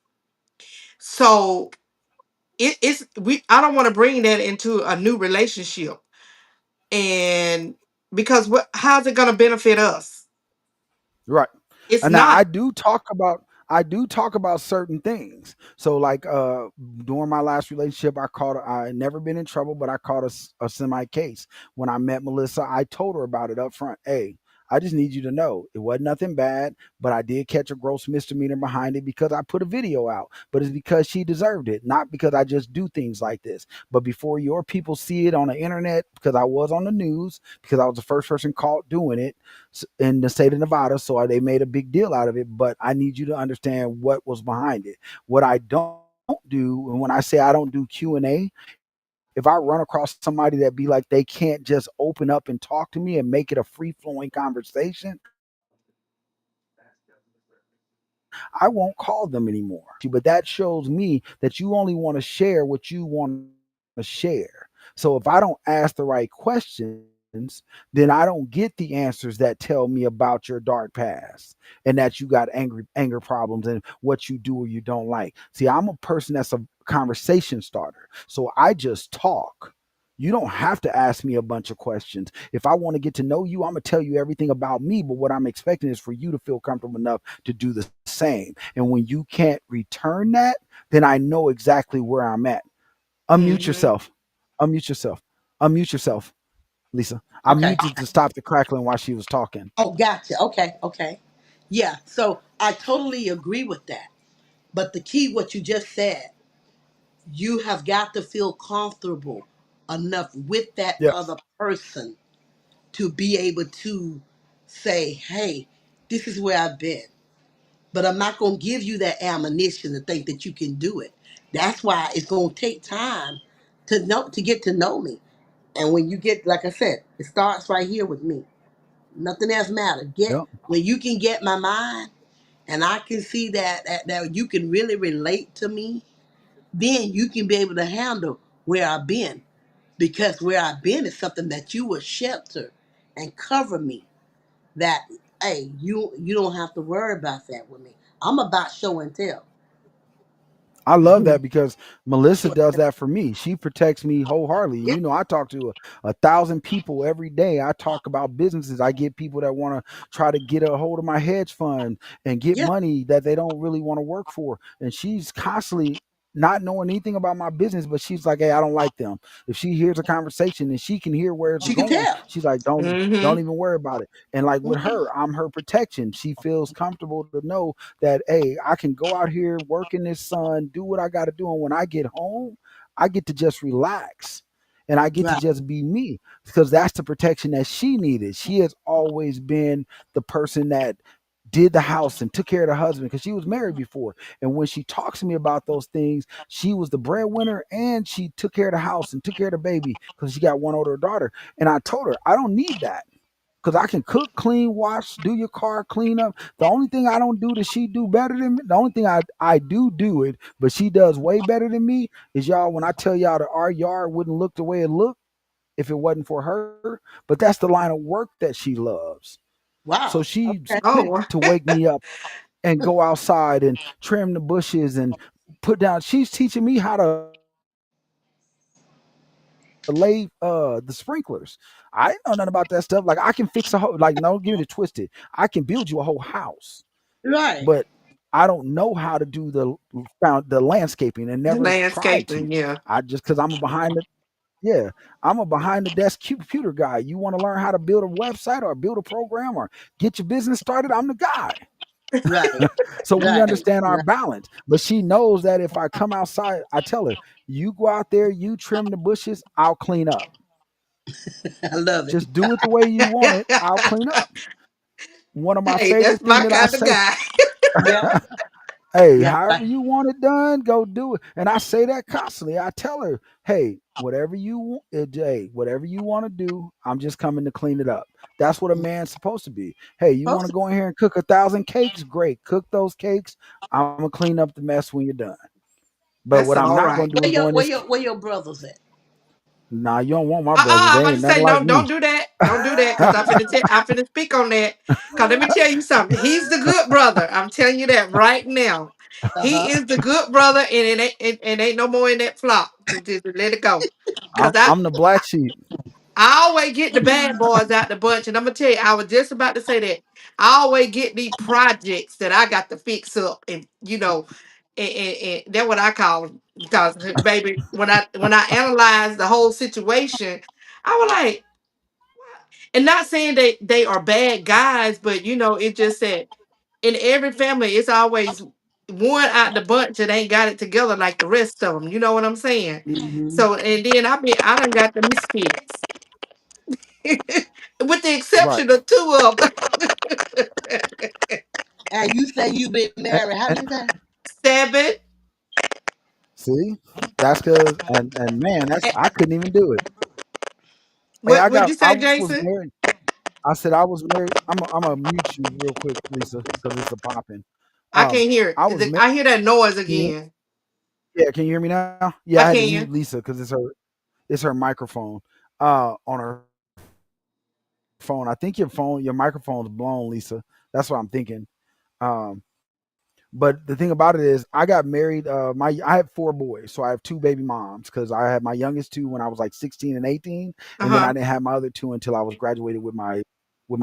So it's we I don't want to bring that into a new relationship. And because what how's it going to benefit us? right. It's And now not. I do talk about certain things. So like during my last relationship, I had never been in trouble, but I caught a semi case. When I met Melissa, I told her about it up front. Hey, I just need you to know it wasn't nothing bad, but I did catch a gross misdemeanor behind it because I put a video out. But it's because she deserved it, not because I just do things like this. But before your people see it on the internet, because I was on the news, because I was the first person caught doing it in the state of Nevada, so they made a big deal out of it. But I need you to understand what was behind it. What I don't do, and when I say I don't do Q&A, if I run across somebody that be like they can't just open up and talk to me and make it a free flowing conversation, I won't call them anymore. I won't call them anymore. But that shows me that you only want to share what you want to share. So if I don't ask the right questions, then I don't get the answers that tell me about your dark past and that you got anger problems and what you do or you don't like. See, I'm a person that's a conversation starter. So I just talk. You don't have to ask me a bunch of questions. If I want to get to know you, I'm gonna tell you everything about me. But what I'm expecting is for you to feel comfortable enough to do the same. And when you can't return that, then I know exactly where I'm at. Unmute yourself. Mm-hmm. Unmute yourself. Unmute yourself, Lisa. I muted to Okay. stop the crackling while she was talking. Oh, gotcha. Okay. Okay. Yeah. So I totally agree with that. But the key, what you just said, you have got to feel comfortable enough with that Yeah. other person to be able to say, hey, this is where I've been. But I'm not going to give you that ammunition to think that you can do it. That's why it's going to take time to get to know me. And when you get, like I said, it starts right here with me. Nothing else matters. Get Yep. when you can get my mind, and I can see that you can really relate to me. Then you can be able to handle where I've been, because where I've been is something that you will shelter and cover me. That hey, you don't have to worry about that with me. I'm about show and tell. I love that because Melissa does that for me. She protects me wholeheartedly. Yeah, I talk to a thousand people every day. I talk about businesses. I get people that want to try to get a hold of my hedge fund and get yeah, money that they don't really want to work for. And she's constantly not knowing anything about my business, but she's like, "Hey, I don't like them." If she hears a conversation and she can hear where it's she can going, tell. she's like, "Don't Mm-hmm. even worry about it." And like with Mhm. her, I'm her protection. She feels comfortable to know that hey, I can go out here, work in this sun, do what I got to do, and when I get home, I get to just relax and I get to Right, just be me because that's the protection that she needed. She has always been the person that did the house and took care of the husband because she was married before. And when she talks to me about those things, she was the breadwinner and she took care of the house and took care of the baby because she got one older daughter. And I told her, I don't need that because I can cook, clean, wash, do your car, clean up. The only thing I don't do that she do better than me, the only thing I do it, but she does way better than me is y'all. When I tell y'all that our yard wouldn't look the way it looked if it wasn't for her, but that's the line of work that she loves. So wow, she's okay, quick Oh, to wake me up and go outside and trim the bushes and put down. She's teaching me how to lay the sprinklers. I didn't know nothing about that stuff. Like I can fix a whole like no, don't get me twisted. I can build you a whole house, but right, I don't know how to do the landscaping and never the tried to. landscaping, I yeah. just because I'm a behind the yeah, I'm a behind the desk computer guy. You want to learn how to build a website or build a program or get your business started? I'm the guy. right, So we right, understand our right. balance. But she knows that if I come outside, I tell her, you go out there, you trim the bushes, I'll clean up. I love it. Just do it the way you want it, I'll clean up. One of my Hey, that's favorite my thing that I kind of say, guy. Yeah, hey, yeah, however right. you want it done, go do it. And I say that constantly. I tell her, hey, whatever you want to do, I'm just coming to clean it up. That's what a man's supposed to be. Hey, you want Supposed to to- go in here and cook 1,000 cakes? Great. Cook those cakes. I'm gonna clean up the mess when you're done. But what That's I'm all not gonna right. do is go in this. Where your brothers at? Nah, you don't want my brothers. I'm They about to ain't nothing say like no. me. Don't do that. Don't do that because I'm finna speak on that. Cause let me tell you something. He's the good brother. I'm telling you that right now. Uh He huh. is the good brother, and it ain't no more in that flop. Just let it go. Cause I'm the black sheep. I always get the bad boys out the bunch, and I'm gonna tell you, I was just about to say that. I always get these projects that I got to fix up, and and that's what I call them. Because baby, when I analyze the whole situation, I was like, And not saying they are bad guys, but it just said in every family, it's always one out the bunch that ain't got it together like the rest of them. You know what I'm saying? Hmm. So, and then I done got the misfits, with the Right. exception of two of them. And you say you've been married how And many times? 7. see, that's because and man, that's Eh, I couldn't even do it. Hey, What would you I say, was Jason? married. I said I was married. I'm a mute you real quick, Lisa, because it's a popping. I can't hear it. I was married. I hear that noise Can you, again. yeah, can you hear me now? Yeah, I I had to mute can. Lisa because it's her microphone. On her phone. I think your microphone's blown, Lisa. That's what I'm thinking. Um, But the thing about it is, I got married. I had 4 boys, so I have 2 baby moms because I had my youngest 2 when I was like 16 and 18, and then I Uh didn't have huh. my other 2 until I was graduated with my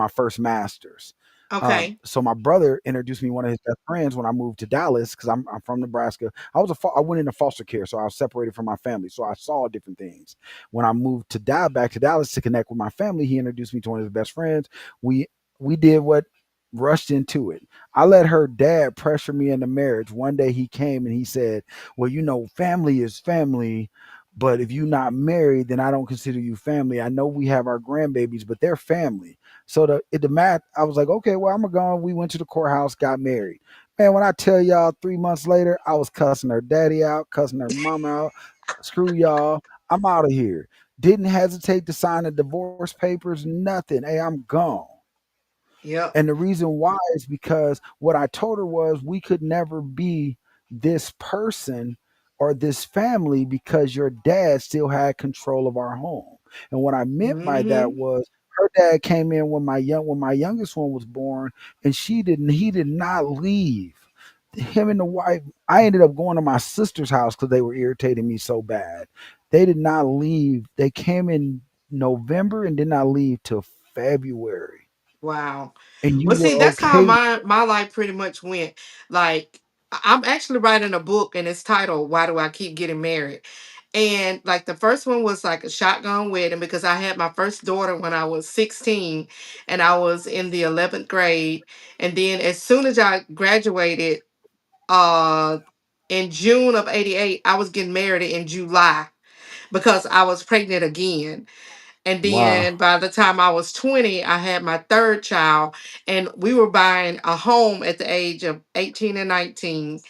first master's. Okay. So my brother introduced me to one of his best friends when I moved to Dallas because I'm from Nebraska. I went into foster care, so I was separated from my family, so I saw different things. When I moved to back to Dallas to connect with my family, he introduced me to one of his best friends. We we did what rushed into it. I let her dad pressure me into marriage. One day he came and he said, "Well, family is family, but if you're not married, then I don't consider you family. I know we have our grandbabies, but they're family." So the math, I was like, okay, well, I'm gonna go. We went to the courthouse, got married. Man, when I tell y'all 3 months later, I was cussing her daddy out, cussing her mom out. Screw y'all. I'm out of here. Didn't hesitate to sign the divorce papers, nothing. Hey, I'm gone. Yep. And the reason why is because what I told her was we could never be this person or this family because your dad still had control of our home. And what I meant by that Mm-hmm. was her dad came in when my youngest one was born, and he did not leave. Him and the wife, I ended up going to my sister's house because they were irritating me so bad. They did not leave. They came in November and did not leave till February, Wow. and you Well, see, were that's how okay. my life pretty much went. Like, I'm actually writing a book, and it's titled "Why Do I Keep Getting Married?" And like the first one was like a shotgun wedding because I had my first daughter when I was 16, and I was in the 11th grade. And then as soon as I graduated, uh, in June of '88, I was getting married in July because I was pregnant again. And Wow. then by the time I was 20, I had my third child, and we were buying a home at the age of 18 and 19.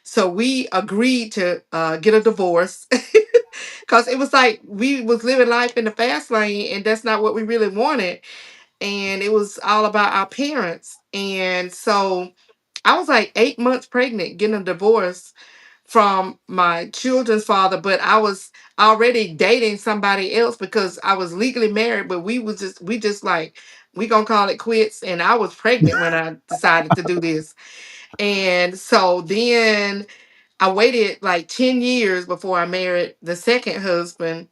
So we agreed to get a divorce because it was like we was living life in the fast lane, and that's not what we really wanted. And it was all about our parents. And so I was like 8 months pregnant getting a divorce from my children's father, but I was already dating somebody else because I was legally married, but we just like we gonna call it quits. And I was pregnant when I decided to do this. And so then I waited like 10 years before I married the second husband.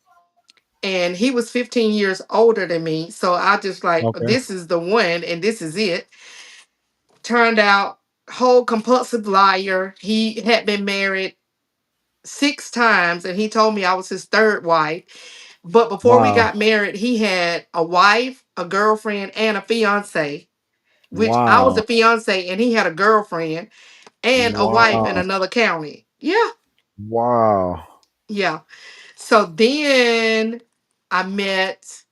And he was 15 years older than me. So I just like, Okay. this is the one and this is it. Turned out whole compulsive liar. He had been married 6 times, and he told me I was his third wife. But before we Wow. got married, he had a wife, a girlfriend, and a fiance, which I was Wow. a fiance and he had a girlfriend and a wife in Wow. another county. Yeah. Wow. Yeah. So then I met,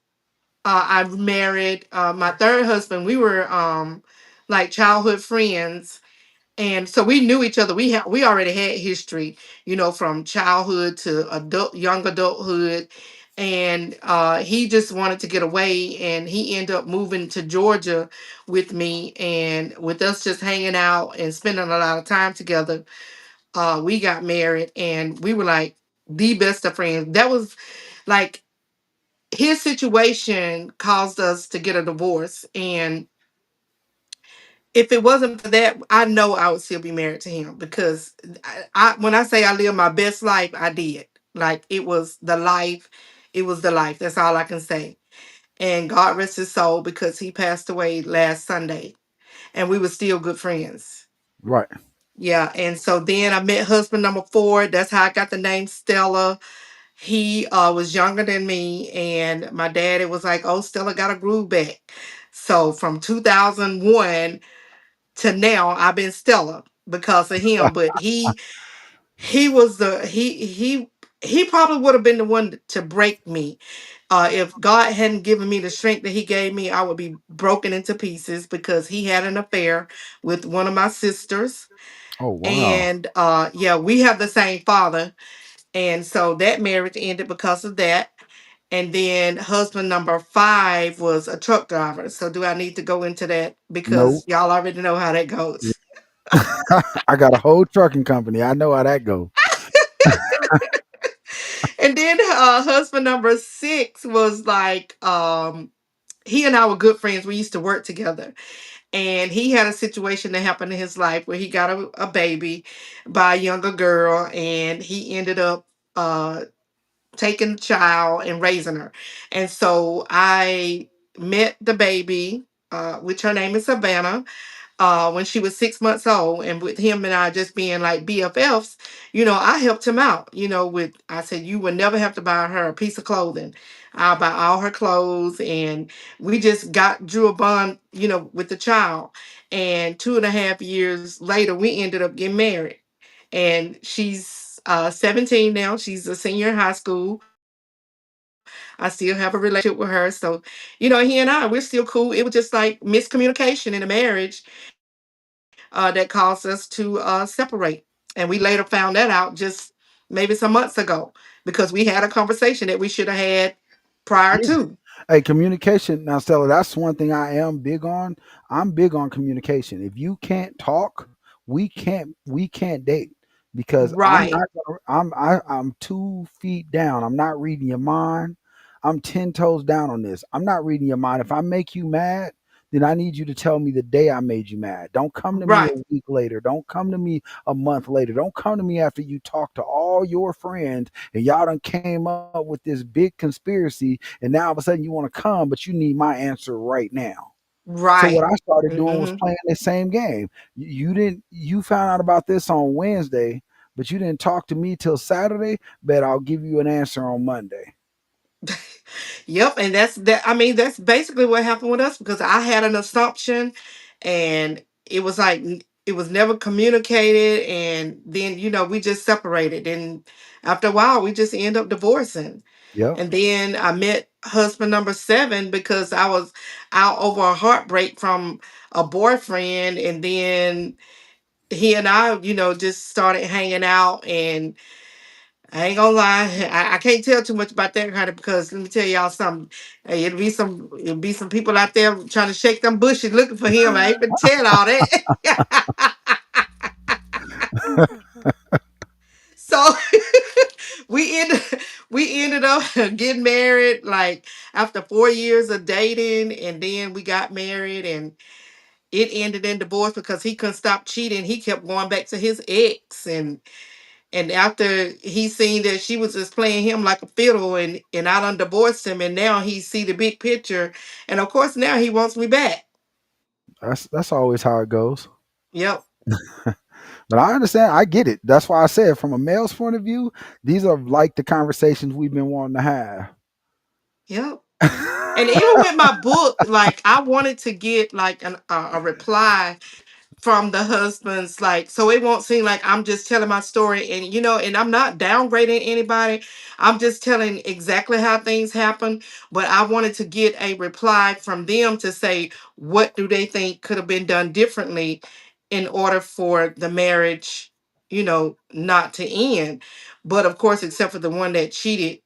I married my third husband. We were like childhood friends, and so we knew each other. We already had history, from childhood to young adulthood. And he just wanted to get away, and he ended up moving to Georgia with me, and with us just hanging out and spending a lot of time together. We got married, and we were like the best of friends. That was like his situation caused us to get a divorce, and if it wasn't for that, I know I would still be married to him because when I say I lived my best life, I did. Like it was the life. That's all I can say. And God rest his soul because he passed away last Sunday, and we were still good friends. Right. Yeah, and so then I met husband number 4. That's how I got the name Stella. He was younger than me, and my daddy was like, "Oh, Stella got a groove back." So from 2001 to now, I've been Stella because of him. But he was the he probably would have been the one to break me. If God hadn't given me the strength that He gave me, I would be broken into pieces because he had an affair with one of my sisters. Oh wow. And yeah, we have the same father, and so that marriage ended because of that. And then husband number five was a truck driver. So do I need to go into that? No. Because y'all already know how that goes. I got a whole trucking company. I know how that go. And then husband number six was like, he and I were good friends. We used to work together. And he had a situation that happened in his life where he got a baby by a younger girl, and he ended up uh taking the child and raising her. And so I met the baby, which her name is Savannah, when she was 6 months old. And with him and I just being like BFFs, I helped him out, with, I said, you would never have to buy her a piece of clothing. I'll buy all her clothes. And we just drew a bond, with the child. And 2.5 years later, we ended up getting married. And she's 17 now. She's a senior in high school. I still have a relationship with her. So, he and I, we're still cool. It was just like miscommunication in the marriage that caused us to separate. And we later found that out just maybe some months ago because we had a conversation that we should have had prior Yeah. to. Hey, communication. Now, Stella, that's one thing I am big on. I'm big on communication. If you can't talk, we can't date because I'm Right, not gonna, I'm 2 feet down. I'm not reading your mind. I'm 10 toes down on this. I'm not reading your mind. If I make you mad, then I need you to tell me the day I made you mad. Don't come to me a right, week later. Don't come to me a month later. Don't come to me after you talk to all your friends and y'all done came up with this big conspiracy, and now all of a sudden you want to come, but you need my answer right now. So what right. I started doing was Hmm. playing the same game. You found out about this on Wednesday, but you didn't talk to me till Saturday. Bet I'll give you an answer on Monday. Yep, and that's that. I mean, that's basically what happened with us because I had an assumption, and it was like it was never communicated, and then we just separated, and after a while, we just end up divorcing. Yep. And then I met husband number seven because I was out over a heartbreak from a boyfriend, and then he and I, just started hanging out, and I ain't gonna lie, I can't tell too much about that kind of because let me tell y'all something. Hey, it'll be some people out there trying to shake them bushes looking for him. I ain't been tell all that. So we ended we ended up getting married like after 4 years of dating, and then we got married, and it ended in divorce because he couldn't stop cheating. He kept going back to his ex, and after he seen that she was just playing him like a fiddle, and I done divorced him, and now he see the big picture, and of course now he wants me back. That's always how it goes. Yep, But I understand. I get it. That's why I said, from a male's point of view, these are like the conversations we've been wanting to have. yep. And even with my book, like I wanted to get like a reply from the husbands, like so it won't seem like I'm just telling my story, and and I'm not downgrading anybody. I'm just telling exactly how things happen. But I wanted to get a reply from them to say what do they think could have been done differently in order for the marriage, not to end. But of course, except for the one that cheated,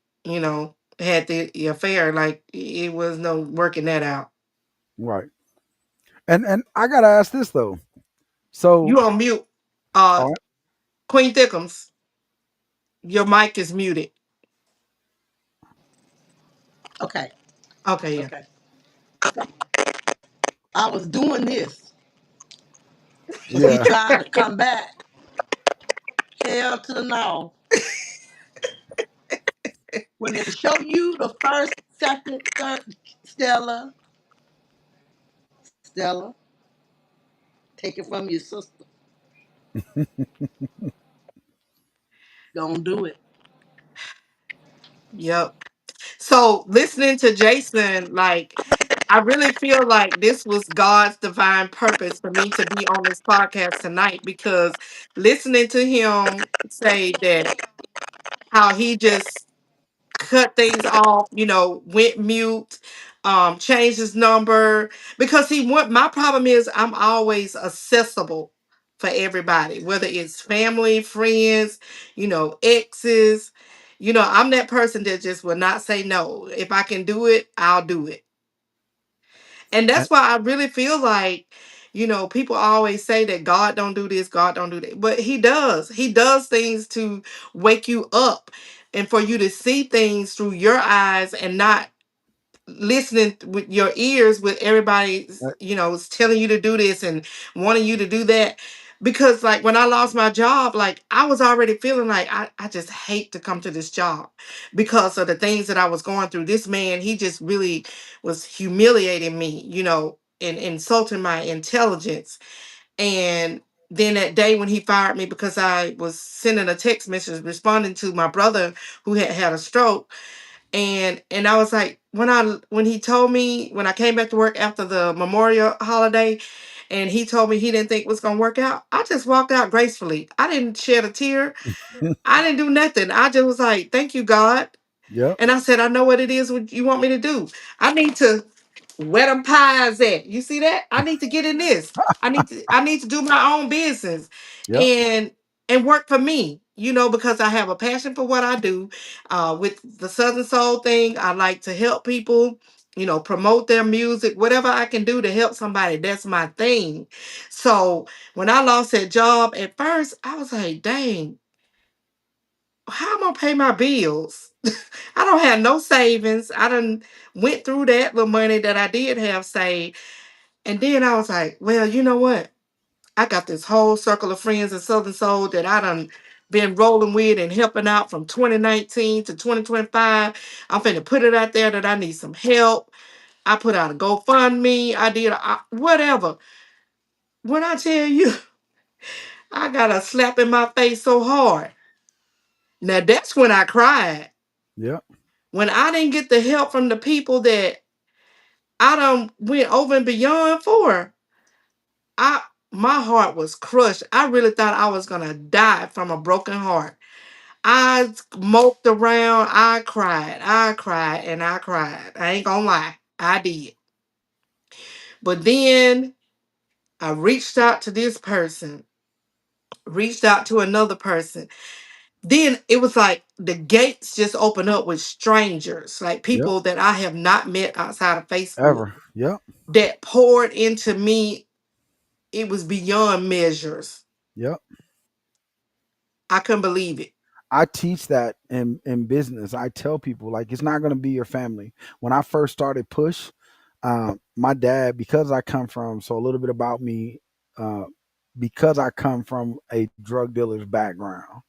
had the affair, like it was no working that out. Right. And I gotta ask this though. So You on mute, uh all right, Queen Thickums. Your mic is muted. Okay, Okay, yeah. okay. I was doing this, but he yeah. tried to come back. Hell to the no. When they show you the first, second, third, Stella, Stella, take it from your sister. Don't do it. Yep. So listening to Jason, like, I really feel like this was God's divine purpose for me to be on this podcast tonight, because listening to him say that how he just cut things off, went mute, changed his number, because he want my problem is I'm always accessible for everybody, whether it's family, friends, exes. I'm that person that just will not say no. If I can do it, I'll do it. And And that's why I really feel like, people always say that God don't do this, God don't do that. But he does. He does things to wake you up and for you to see things through your eyes and not listening with your ears with everybody, is telling you to do this and wanting you to do that. Because like when I lost my job, like I was already feeling like I just hate to come to this job because of the things that I was going through. This man, he just really was humiliating me, and insulting my intelligence. And then that day when he fired me because I was sending a text message responding to my brother who had had a stroke, and I was like, when he told me, when I came back to work after the Memorial holiday, and he told me he didn't think it was gonna work out, I just walked out gracefully. I didn't shed a tear. I didn't do nothing. I just was like, thank you, God. yep, And I said, I know what it is what you want me to do. I need to where them pies at. You see that? I need to get in this. I need to do my own business yep, and work for me, because I have a passion for what I do. With the Southern Soul thing, I like to help people, promote their music, whatever I can do to help somebody. That's my thing. So when I lost that job at first, I was like, dang, how am I gonna pay my bills? I don't have no savings. I done went through that little money that I did have saved. And then I was like, well, you know what? I got this whole circle of friends in Southern Soul that I done been rolling with and helping out from 2019 to 2025. I'm finna put it out there that I need some help. I put out a GoFundMe. I did whatever. When I tell you, I got a slap in my face so hard. Now that's when I cried. yep, When I didn't get the help from the people that I done went over and beyond for, I my heart was crushed. I really thought I was gonna die from a broken heart. I moped around, I cried, and I cried. I ain't gonna lie, I did. But then I reached out to this person, reached out to another person. Then it was like the gates just opened up with strangers, like yep, people that I have not met outside of Facebook, ever, yep, that poured into me. It was beyond measures. yep. I couldn't believe it. I teach that in business. I tell people like it's not going to be your family. When I first started Push, my dad, because I come from, so a little bit about me, uh, because I come from a drug dealer's background,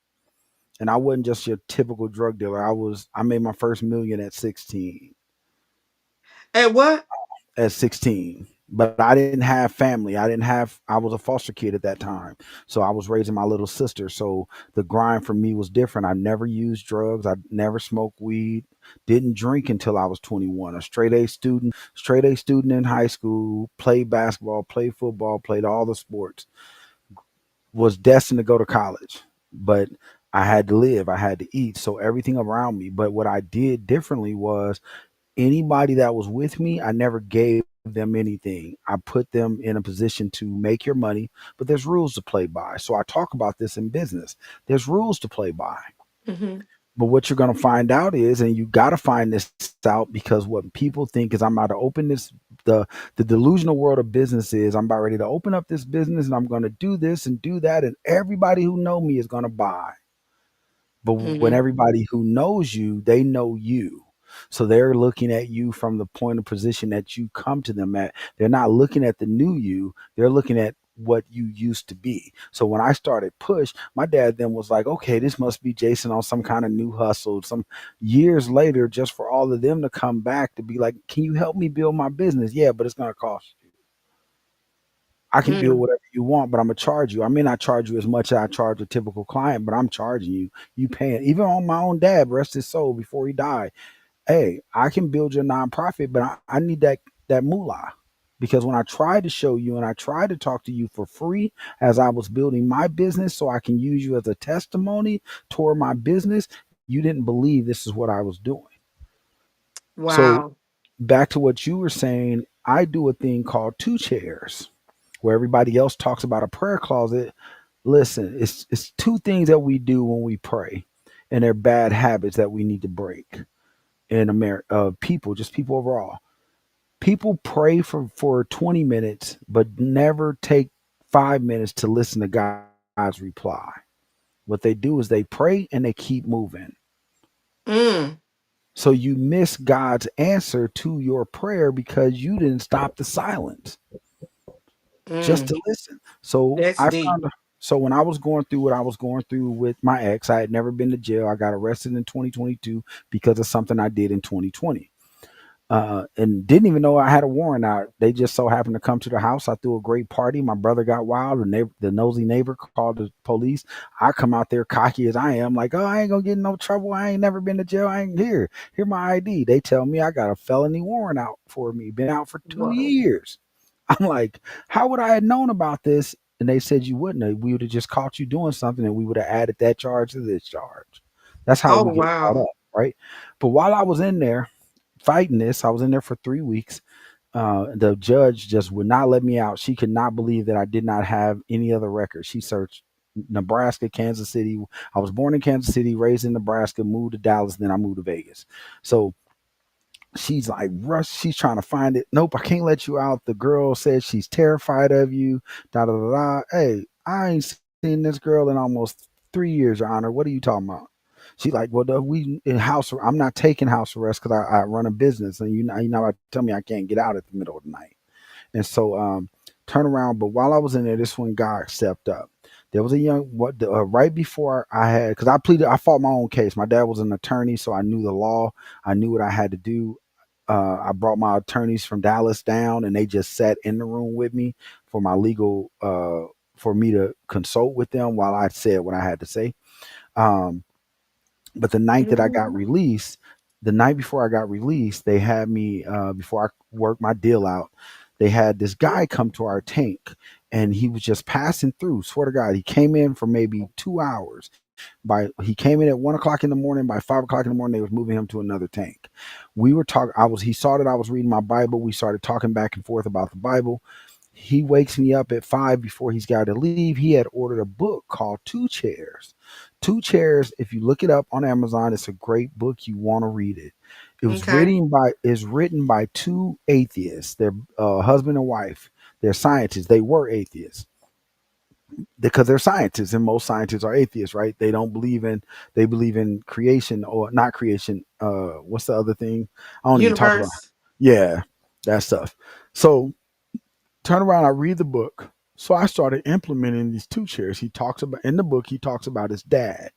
and I wasn't just your typical drug dealer. I made my first million at 16. And what? At 16. But I didn't have family. I was a foster kid at that time. So I was raising my little sister. So the grind for me was different. I never used drugs. I never smoked weed. Didn't drink until I was 21. A straight A student in high school, played basketball, played football, played all the sports. Was destined to go to college. But I had to live, I had to eat. So everything around me. But what I did differently was anybody that was with me, I never gave them anything. I put them in a position to make your money, but there's rules to play by. So I talk about this in business. There's rules to play by. Hmm. But what you're going to find out is, and you got to find this out because what people think is I'm about to open this, the delusional world of business is I'm about ready to open up this business and I'm going to do this and do that, and everybody who know me is going to buy. But when Hmm. everybody who knows you, they know you. So they're looking at you from the point of position that you come to them at. They're not looking at the new you, they're looking at what you used to be. So when I started Push, my dad then was like, okay, this must be Jason on some kind of new hustle. Some years later, just for all of them to come back to be like, can you help me build my business? Yeah, but it's going to cost you. I can build Mm, whatever you want, but I'm gonna charge you. I may not charge you as much as I charge a typical client, but I'm charging you. You paying. Even on my own dad, rest his soul, before he died. Hey, I can build your nonprofit, but I need that moolah. Because when I tried to show you and I tried to talk to you for free as I was building my business so I can use you as a testimony toward my business, you didn't believe this is what I was doing. So wow. back to what you were saying, I do a thing called two chairs where everybody else talks about a prayer closet. Listen, it's two things that we do when we pray, and they're bad habits that we need to break in America. People, just people overall. People pray for 20 minutes, but never take 5 minutes to listen to God's reply. What they do is they pray and they keep moving. Mm, So you miss God's answer to your prayer because you didn't stop the silence just mm. to listen. So That's I deep. found so when I was going through what I was going through with my ex, I had never been to jail. I got arrested in 2022 because of something I did in 2020. And didn't even know I had a warrant out. They just so happened to come to the house. I threw a great party. My brother got wild. The nosy neighbor called the police. I come out there cocky as I am, like, oh, I ain't gonna get in no trouble. I ain't never been to jail. I ain't here. Here my ID. They tell me I got a felony warrant out for me. Been out for two Whoa. years. I'm like, how would I have known about this? And they said you wouldn't have. We would have just caught you doing something and we would have added that charge to this charge. That's how Oh, we get caught wow. up, right? But while I was in there fighting this, I was in there for 3 weeks. The judge just would not let me out. She could not believe that I did not have any other records. She searched Nebraska, Kansas City. I was born in Kansas City, raised in Nebraska, moved to Dallas, then I moved to Vegas. So she's like, Russ, she's trying to find it. Nope, I can't let you out. The girl says she's terrified of you. Da da da da. Hey, I ain't seen this girl in almost 3 years, Your Honor. What are you talking about? She's like, well, we in house. I'm not taking house arrest because I run a business, and you know, I tell me I can't get out at the middle of the night. And so, turn around. But while I was in there, this one guy stepped up. There was a young right before I had, because I fought my own case. My dad was an attorney, so I knew the law. I knew what I had to do. I brought my attorneys from Dallas down, and they just sat in the room with me for my legal, for me to consult with them while I said what I had to say. Um, but the night that I got Mhm. released, the night before I got released, they had me before I worked my deal out. They had this guy come to our tank, and he was just passing through. Swear to God, he came in for maybe 2 hours. He came in at 1 o'clock in the morning. By 5 o'clock in the morning, they was moving him to another tank. We were talking. He saw that I was reading my Bible. We started talking back and forth about the Bible. He wakes me up at 5 before he's got to leave. He had ordered a book called Two Chairs. Two Chairs, if you look it up on Amazon, it's a great book. You want to read it. Okay. It's written by two atheists. They're husband and wife. They're scientists. They were atheists because they're scientists, and most scientists are atheists, right? They believe in creation or not creation. What's the other thing? I don't even talk about. Universe. Yeah, that stuff. So turn around, I read the book. So I started implementing these two chairs. He talks about in the book, he talks about his dad.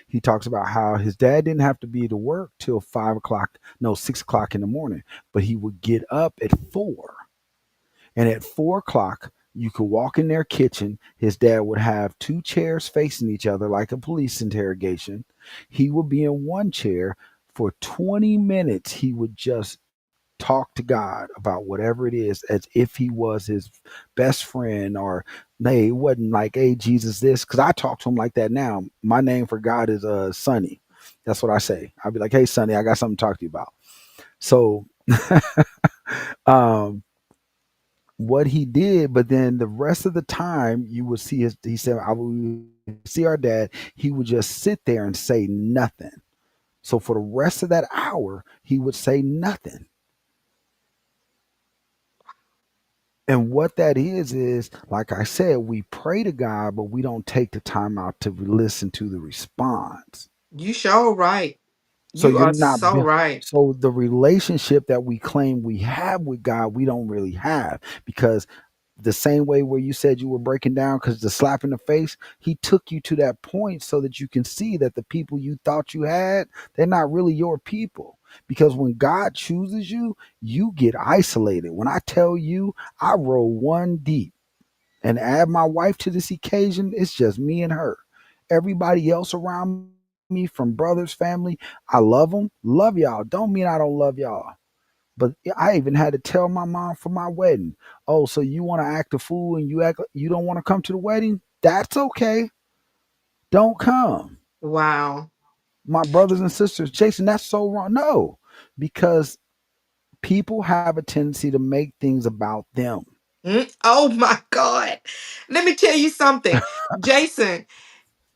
He talks about how his dad didn't have to be to work till 5 o'clock, no, 6 o'clock in the morning, but he would get up at 4. And at 4 o'clock, you could walk in their kitchen. His dad would have two chairs facing each other like a police interrogation. He would be in one chair for 20 minutes. He would just talk to God about whatever it is as if he was his best friend, or nay, it wasn't like, hey, Jesus, this, because I talk to him like that now. My name for God is Sonny. That's what I say. I'll be like, hey, Sonny, I got something to talk to you about. So um what he did, but then the rest of the time you would see he said, I would see our dad, he would just sit there and say nothing. So for the rest of that hour, he would say nothing. And what that is like I said, we pray to God, but we don't take the time out to listen to the response. You sure right. So You you're are not so built. right. So the relationship that we claim we have with God, we don't really have, because the same way where you said you were breaking down because the slap in the face, he took you to that point so that you can see that the people you thought you had, they're not really your people. Because when God chooses you, you get isolated. When I tell you, I roll one deep. and add my wife to this occasion, it's just me and her. Everybody else around me, from brothers, family, I love them, love y'all. Don't mean I don't love y'all. But I even had to tell my mom for my wedding, oh, so you want to act a fool and you don't want to come to the wedding? That's okay. Don't come. Wow. My brothers and sisters, Jason, that's so wrong. No, because people have a tendency to make things about them. Oh my God. Let me tell you something. Jason,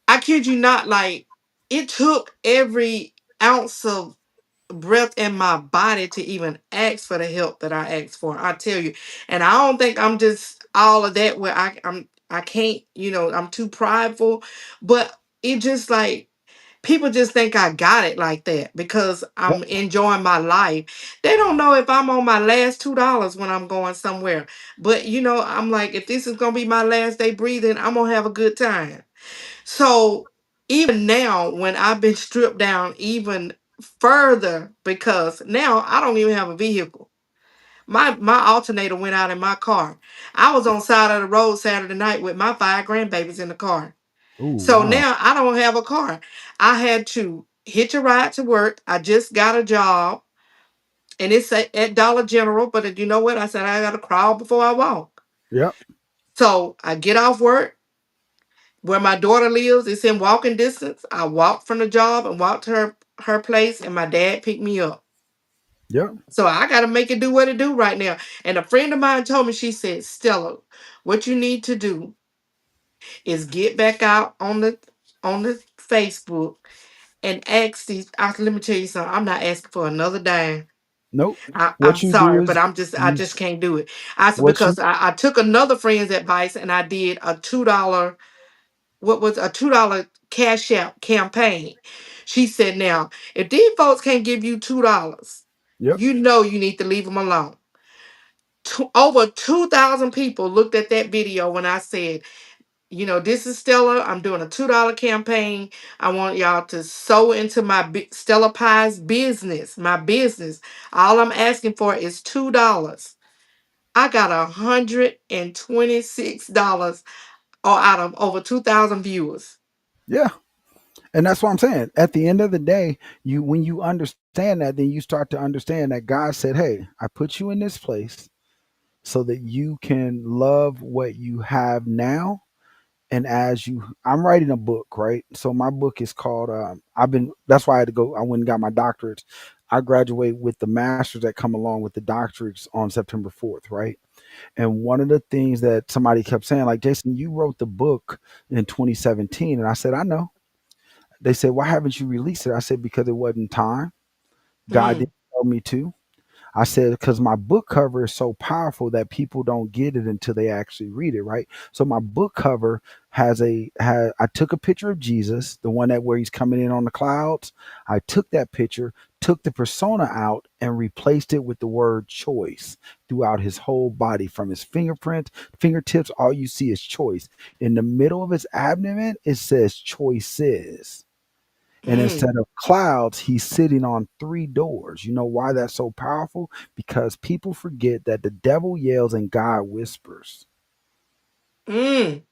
I kid you not, like, it took every ounce of breath in my body to even ask for the help that I asked for. I tell you. And I don't think I'm just all of that where I can't, I'm too prideful. But it just like people just think I got it like that because I'm Yep. enjoying my life. They don't know if I'm on my last $2 when I'm going somewhere. But I'm like, if this is gonna be my last day breathing, I'm gonna have a good time. So even now, when I've been stripped down even further, because now I don't even have a vehicle. My alternator went out in my car. I was on side of the road Saturday night with my 5 grandbabies in the car. Ooh, So wow. now I don't have a car. I had to hitch a ride to work. I just got a job, and it's at Dollar General. But you know what? I said I got to crawl before I walk. Yep. So I get off work. Where my daughter lives, it's in walking distance. I walked from the job and walked to her place, and my dad picked me up. Yep. So I got to make it do what it do right now. And a friend of mine told me, she said, Stella, what you need to do is get back out on the Facebook and ask these. Let me tell you something. I'm not asking for another dime. Nope. I'm What you do sorry, but is I you just can't do it. I said what because you I took another friend's advice and I did a $2, what was a $2 cash out campaign. She said, now, if these folks can't give you $2, yep. you need to leave them alone. Over 2,000 people looked at that video when I said, this is Stella. I'm doing a $2 campaign. I want y'all to sow into my Stella Pie's business, my business. All I'm asking for is $2. I got $126 or out of over 2,000 viewers. Yeah. And that's what I'm saying. At the end of the day, you when you understand that, then you start to understand that God said, "Hey, I put you in this place so that you can love what you have now." And I'm writing a book, right? So my book is called. That's why I had to go. I went and got my doctorate. I graduate with the masters that come along with the doctorates on September 4th, right? And one of the things that somebody kept saying, like, Jason, you wrote the book in 2017, and I said, I know. They said, why haven't you released it? I said, because it wasn't time. God Mm, didn't tell me to. I said, because my book cover is so powerful that people don't get it until they actually read it, right? So my book cover I took a picture of Jesus, the one that where he's coming in on the clouds. I took that picture, took the persona out, and replaced it with the word choice throughout his whole body, from his fingertips. All you see is choice. In the middle of his abdomen, it says choices. And mm, instead of clouds, he's sitting on three doors. You know why that's so powerful? Because people forget that the devil yells and God whispers. mm,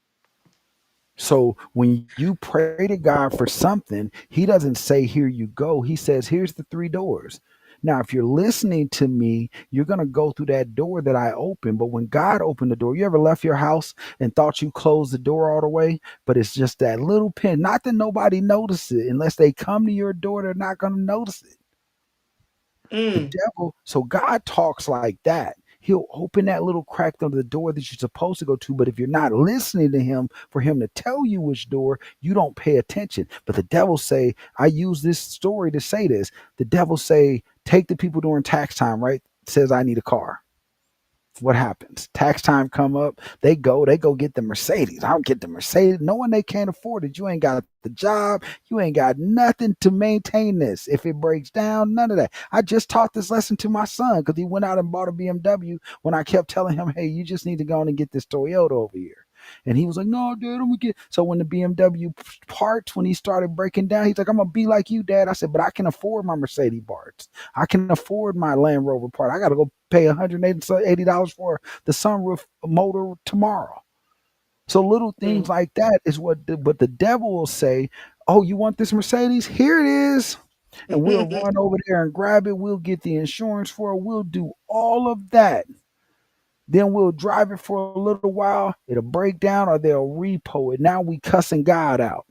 So when you pray to God for something, he doesn't say, here you go. He says, here's the three doors. Now, if you're listening to me, you're going to go through that door that I opened. But when God opened the door, you ever left your house and thought you closed the door all the way? But it's just that little pin. Not that nobody notices it. Unless they come to your door, they're not going to notice it. The mm, devil, so God talks like that. He'll open that little crack under the door that you're supposed to go to, but if you're not listening to him for him to tell you which door, you don't pay attention. But the devil say, I use this story to say this. The devil say, take the people during tax time, right? Says I need a car. What happens? Tax time come up, they go get the Mercedes. I don't get the Mercedes, knowing they can't afford it. You ain't got the job, you ain't got nothing to maintain this. If it breaks down, none of that. I just taught this lesson to my son because he went out and bought a BMW when I kept telling him, hey, you just need to go on and get this Toyota over here. And he was like, no, Dad, I'm gonna get. So when the BMW parts, when he started breaking down, he's like, I'm gonna be like you, Dad. I said, but I can afford my Mercedes parts. I can afford my Land Rover part. I got to go pay $180 for the sunroof motor tomorrow. So little things Mm. like that is what the devil will say. Oh, you want this Mercedes? Here it is. And we'll run over there and grab it. We'll get the insurance for it. We'll do all of that. Then we'll drive it for a little while. It'll break down or they'll repo it. Now we cussing God out.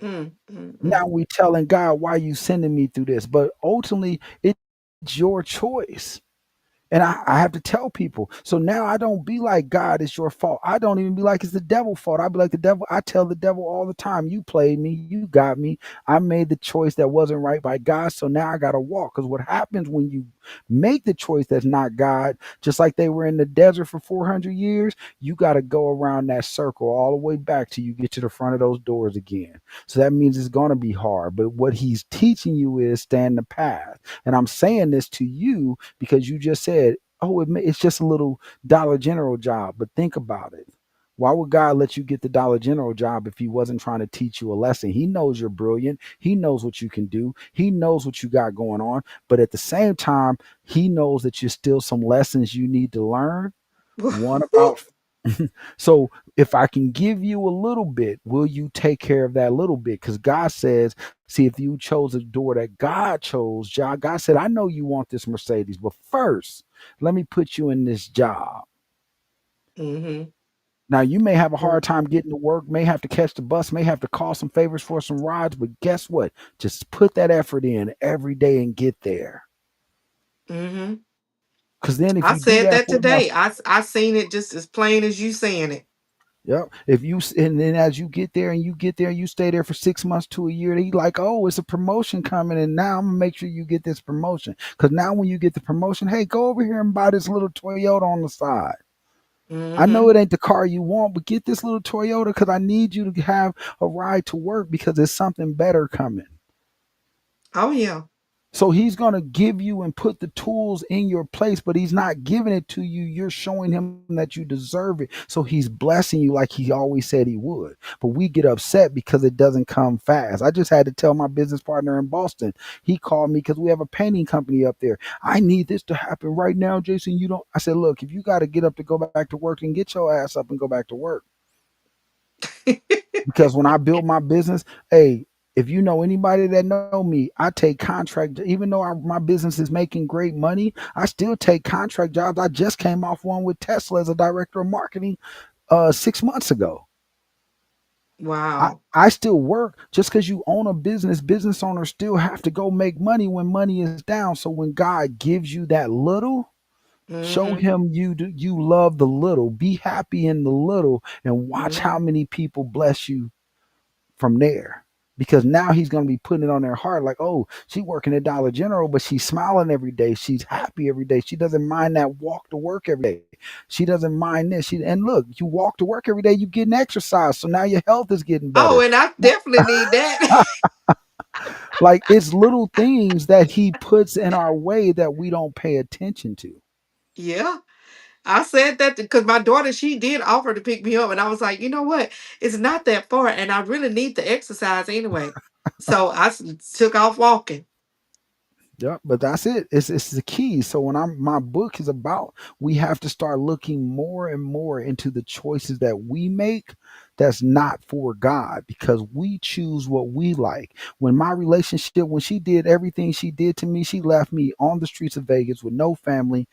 Mm, mm, Now mm. we telling God, why you sending me through this? But ultimately, it's your choice. And I have to tell people. So now I don't be like, God, it's your fault. I don't even be like it's the devil's fault. I be like the devil. I tell the devil all the time, you played me, you got me. I made the choice that wasn't right by God. So now I gotta walk. Because what happens when you make the choice that's not God, just like they were in the desert for 400 years, you gotta go around that circle all the way back till you get to the front of those doors again. So that means it's gonna be hard. But what he's teaching you is stand the path. And I'm saying this to you because you just said, oh, it's just a little Dollar General job. But think about it. Why would God let you get the Dollar General job if he wasn't trying to teach you a lesson? He knows you're brilliant. He knows what you can do. He knows what you got going on. But at the same time, he knows that you're still some lessons you need to learn. One about so if I can give you a little bit, will you take care of that little bit? Because God says, see, if you chose a door that God chose, God said, I know you want this Mercedes, but first, let me put you in this job. Mhm. Now, you may have a hard Mhm. time getting to work, may have to catch the bus, may have to call some favors for some rides, but guess what? Just put that effort in every day and get there. Mhm. Because then if I you do said that that for enough. today. I seen it just as plain as you saying it. Yep. And then as you get there and you get there, you stay there for 6 months to a year. They like, oh, it's a promotion coming, and now I'm gonna make sure you get this promotion. Because now when you get the promotion, hey, go over here and buy this little Toyota on the side. I know Mhm. it ain't the car you want, but get this little Toyota because I need you to have a ride to work because there's something better coming. Oh yeah. So he's going to give you and put the tools in your place, but he's not giving it to you. You're showing him that you deserve it. So he's blessing you like he always said he would. But we get upset because it doesn't come fast. I just had to tell my business partner in Boston. He called me because we have a painting company up there. I need this to happen right now, Jason. You don't. I said, look, if you got to get up to go back to work, then get your ass up and go back to work. Because when I built my business, hey, if you know anybody that know me, I take contract. Even though my business is making great money, I still take contract jobs. I just came off one with Tesla as a director of marketing 6 months ago. Wow. I still work just because you own a business. Business owners still have to go make money when money is down. So when God gives you that little, show Mhm. him you love the little. Be happy in the little, and watch how Mhm. many people bless you from there. Because now he's going to be putting it on their heart like, oh, she's working at Dollar General, but she's smiling every day. She's happy every day. She doesn't mind that walk to work every day. She doesn't mind this. And look, you walk to work every day, you getting exercise. So now your health is getting Oh, better. and I definitely need that. Like it's little things that he puts in our way that we don't pay attention to. Yeah. I said that because my daughter, she did offer to pick me up, and I was like, you know what? It's not that far, and I really need the exercise anyway. So took off walking. Yeah, but that's it. It's the key. So when my book is about, we have to start looking more and more into the choices that we make that's not for God because we choose what we like. When my relationship, when she did everything she did to me, she left me on the streets of Vegas with no family,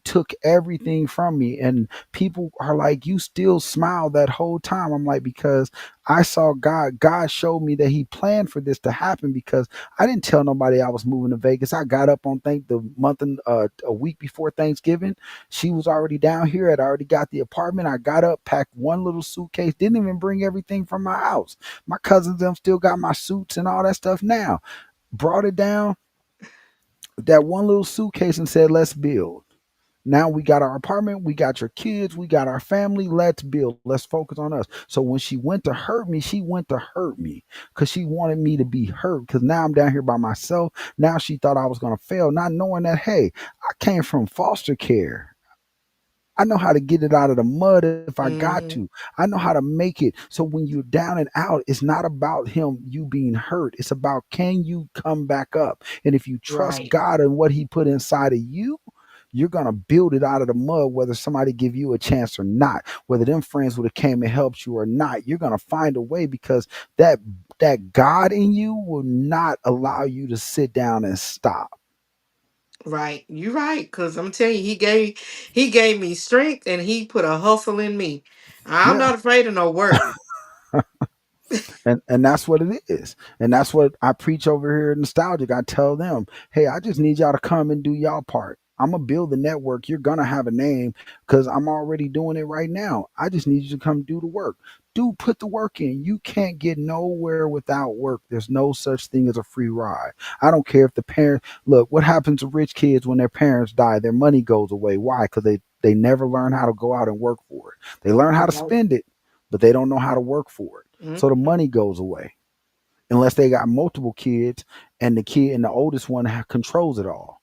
took everything from me, and people are like, you still smile that whole time. I'm like, because I saw God showed me that he planned for this to happen because I didn't tell nobody I was moving to Vegas. I got up on the month and a week before Thanksgiving. She was already down here. I'd already got the apartment. I got up, packed one little suitcase, didn't even bring everything from my house. My cousins them still got my suits and all that stuff now. Brought it down, that one little suitcase, and said, let's build. Now we got our apartment, we got your kids, we got our family. Let's build. Let's focus on us. So when she went to hurt me, she went to hurt me because she wanted me to be hurt. Because now I'm down here by myself. Now she thought I was going to fail, not knowing that, hey, I came from foster care. I know how to get it out of the mud if I got to. Hmm. I know how to make it. So when you're down and out, it's not about you being hurt. It's about can you come back up? And if you trust Right. God and what he put inside of you, you're gonna build it out of the mud, whether somebody give you a chance or not, whether them friends would have came and helped you or not. You're gonna find a way because that that God in you will not allow you to sit down and stop. Right. You right. Cause I'm telling you, he gave me strength and he put a hustle in me. I'm Yeah. not afraid of no work. And that's what it is. And that's what I preach over here at Nostalgic. I tell them, hey, I just need y'all to come and do y'all part. I'm gonna build the network. You're gonna have a name because I'm already doing it right now. I just need you to come do the work. Do put the work in. You can't get nowhere without work. There's no such thing as a free ride. I don't care if the parent look what happens to rich kids when their parents die, their money goes away. Why? Because they never learn how to go out and work for it. They learn how to No. spend it, but they don't know how to work for it. So the Mm-mm. money goes away unless they got multiple kids and the kid and the oldest one controls it all.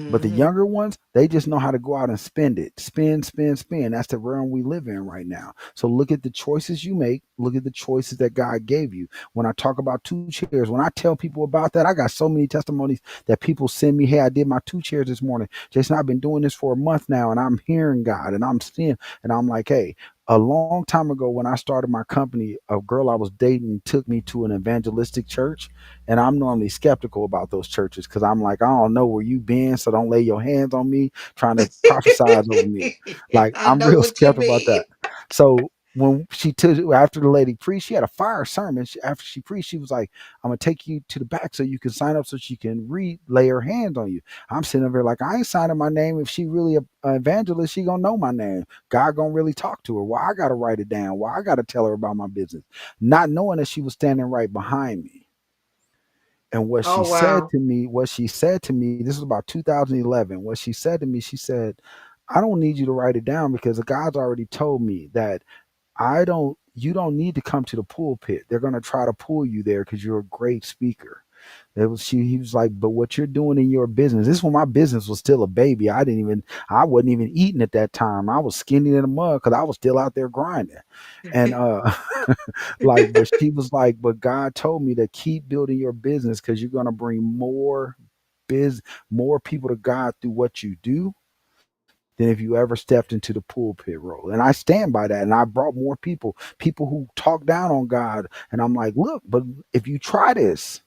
But the Mm-hmm. younger ones, they just know how to go out and spend it. Spend, spend, spend. That's the realm we live in right now. So look at the choices you make. Look at the choices that God gave you. When I talk about two chairs, when I tell people about that, I got so many testimonies that people send me. Hey, I did my two chairs this morning. Jason, I've been doing this for a month now and I'm hearing God and I'm seeing, and I'm like, hey, a long time ago when I started my company, a girl I was dating took me to an evangelistic church, and I'm normally skeptical about those churches because I'm like, I don't know where you been, so don't lay your hands on me trying to prophesize over me. Like I I'm know real what you skeptical about mean. that. So when she took after the lady preached, she had a fire sermon. After she preached, she was like, "I'm gonna take you to the back so you can sign up so she can read, lay her hands on you." I'm sitting over there like, I ain't signing my name. If she really a evangelist, she gonna know my name. God gonna really talk to her. Why I gotta write it down? Why I gotta tell her about my business? Not knowing that she was standing right behind me. And Oh wow. what she said to me, this was about 2011. What she said to me, she said, I don't need you to write it down because God's already told me that you don't need to come to the pulpit. They're going to try to pull you there because you're a great speaker. He was like, but what you're doing in your business, this is when my business was still a baby. I wasn't even eating at that time. I was skinny in the mud because I was still out there grinding. And like, but she was like, but God told me to keep building your business because you're gonna bring biz more people to God through what you do than if you ever stepped into the pulpit role. And I stand by that. And I brought more people who talk down on God. And I'm like, look, but if you try this,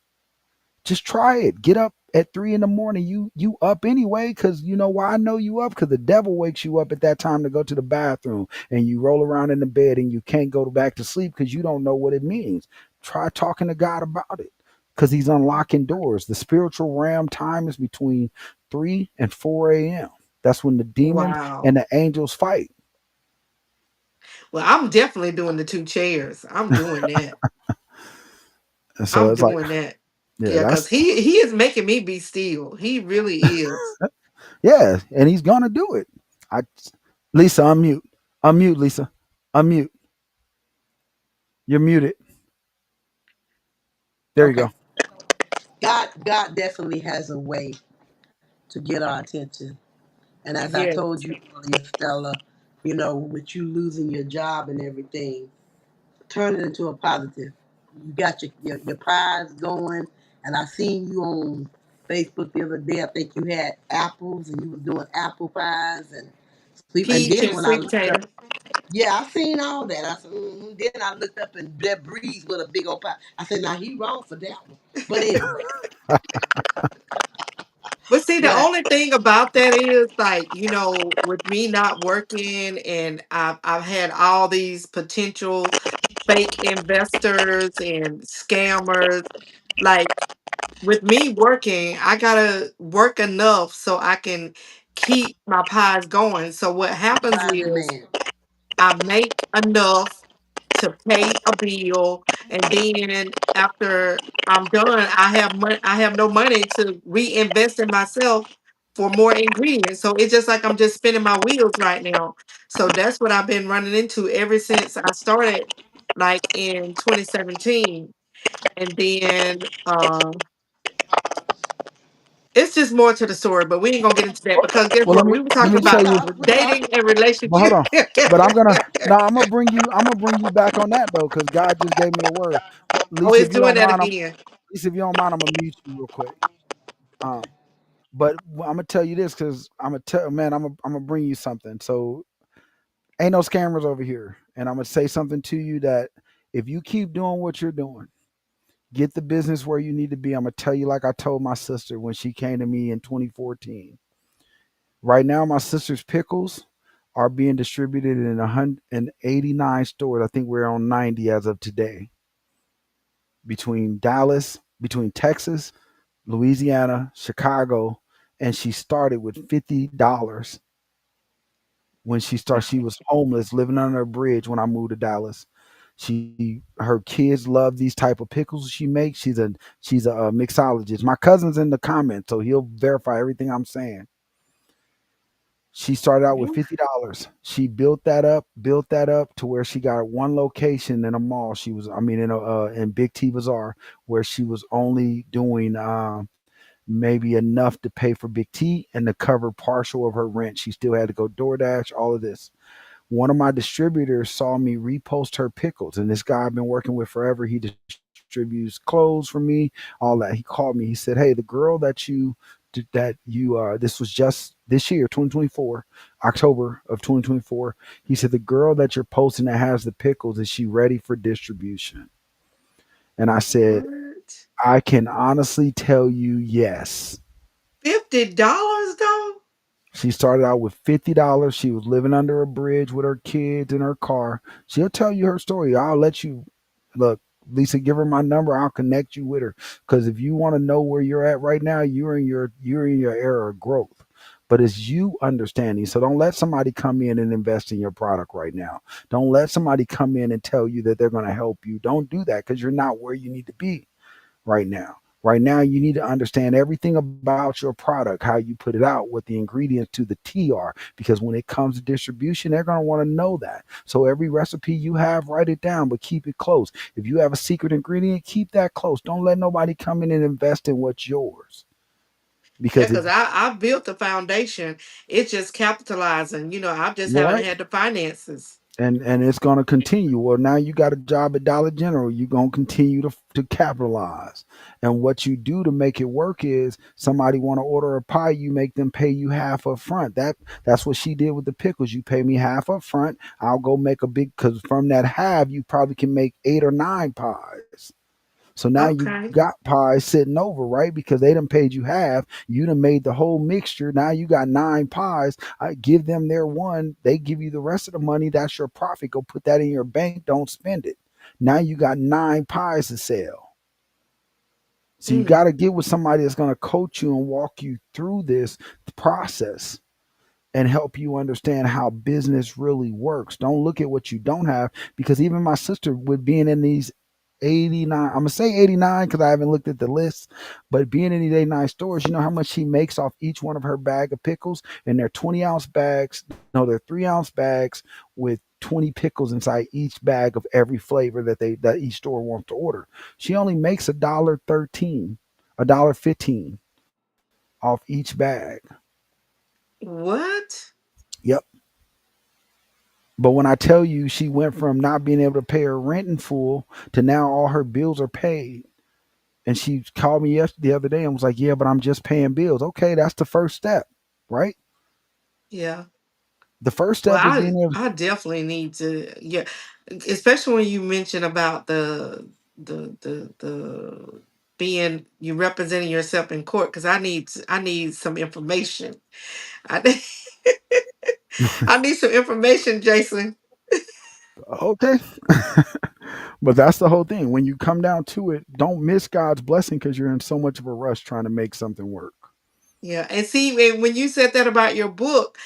just try it. Get up at 3 in the morning. You up anyway, because you know why I know you up? Because the devil wakes you up at that time to go to the bathroom and you roll around in the bed and you can't go back to sleep because you don't know what it means. Try talking to God about it. Because he's unlocking doors. The spiritual realm time is between 3 and 4 a.m. That's when the demons and Wow. the angels fight. Well, I'm definitely doing the two chairs. I'm doing that. And so I'm it's like, doing that. yeah, Yeah, because that's he is making me be still. He really is. yeah, and he's gonna do it. I Lisa, unmute. Unmute, Lisa. Unmute. You're muted. There you go. Okay. God definitely has a way to get our attention. And as I Yes. told you earlier, Stella, with you losing your job and everything, turn it into a positive. You got your prize going, and I seen you on Facebook the other day. I think you had apples and you was doing apple pies and sleep. And Peach then and when I sweet looked up, potato. yeah, I seen all that. I said, Then I looked up and that breeze with a big old pie. I said, now he wrong for that one. But anyway, But see, the but only thing about that is like, with me not working and I've had all these potential fake investors and scammers. Like with me working, I gotta work enough so I can keep my pies going. So what happens supply and is demand. I make enough to pay a bill, and then after I'm done, I have no money to reinvest in myself for more ingredients. So it's just like I'm just spinning my wheels right now. So that's what I've been running into ever since I started, like in 2017. And then it's just more to the story, but we ain't gonna get into that because guess Well, what? We were let talking me We tell about you. talk, we talk. dating and But hold relationship. on. But I'm gonna now. I'm gonna bring you back on that though, because God just gave me a word. Oh, Lisa, it's if you doing don't that mind, again. Lisa, if you don't mind, I'm gonna mute you real quick. Um, But I'm gonna tell you this because I'm gonna tell man, I'm gonna bring you something. So ain't no scammers over here, and I'm gonna say something to you that if you keep doing what you're doing, get the business where you need to be. I'm gonna tell you like I told my sister when she came to me in 2014. Right now, my sister's pickles are being distributed in 189 stores. I think we're on 90 as of today between Dallas, between Texas, Louisiana, Chicago, and she started with $50 when she started. She was homeless, living under a bridge when I moved to Dallas. Her kids love these type of pickles she makes. She's a mixologist. My cousin's in the comments, so he'll verify everything I'm saying. She started out with $50. She built that up to where she got one location in a mall. She was, I mean, in Big T Bazaar, where she was only doing maybe enough to pay for Big T and to cover partial of her rent. She still had to go DoorDash, all of this. One of my distributors saw me repost her pickles, and this guy I've been working with forever. He distributes clothes for me, all that. He called me. He said, "Hey, the girl this was just this year, 2024, October of 2024." He said, "The girl that you're posting that has the pickles, is she ready for distribution?" And I said, What? "I can honestly tell you yes." $50 though? She started out with $50. She was living under a bridge with her kids in her car. She'll tell you her story. I'll let you look, Lisa, give her my number. I'll connect you with her. Because if you want to know where you're at right now, you're in your era of growth. But it's you understanding. So don't let somebody come in and invest in your product right now. Don't let somebody come in and tell you that they're going to help you. Don't do that because you're not where you need to be right now. Right now, you need to understand everything about your product, how you put it out, what the ingredients to the T are, because when it comes to distribution, they're going to want to know that. So every recipe you have, write it down, but keep it close. If you have a secret ingredient, keep that close. Don't let nobody come in and invest in what's yours. Yeah, Because if because I've built the foundation. It's just capitalizing. I just you're haven't right, had the finances. and it's going to continue. Well, now you got a job at Dollar General. You're going to continue to capitalize. And what you do to make it work is somebody want to order a pie, you make them pay you half up front. That's what she did with the pickles. You pay me half up front. I'll go make a big, because from that half you probably can make 8 or 9 pies. So now you Okay. got pies sitting over, right? Because they done paid you half. You done made the whole mixture. Now you got 9 pies. I give them their one. They give you the rest of the money. That's your profit. Go put that in your bank. Don't spend it. Now you got 9 pies to sell. So you Mm. got to get with somebody that's going to coach you and walk you through this process and help you understand how business really works. Don't look at what you don't have, because even my sister, with being in these 89, I'm gonna say 89 because I haven't looked at the list, but being in these 89 stores, you know how much she makes off each one of her bag of pickles? And they're 20-ounce bags. No, they're 3-ounce bags with 20 pickles inside each bag of every flavor that each store wants to order. She only makes $1.13, $1.15 off each bag. What? Yep. But when I tell you she went from not being able to pay her rent in full to now all her bills are paid. And she called me the other day and was like, "Yeah, but I'm just paying bills." Okay, that's the first step, right? Yeah. The first Well, step is being able. I definitely need to. Yeah, especially when you mention about the being you representing yourself in court, because I need some information. I need, I need some information, Jason. Okay. But that's the whole thing. When you come down to it, don't miss God's blessing because you're in so much of a rush trying to make something work. Yeah, and see, when you said that about your book,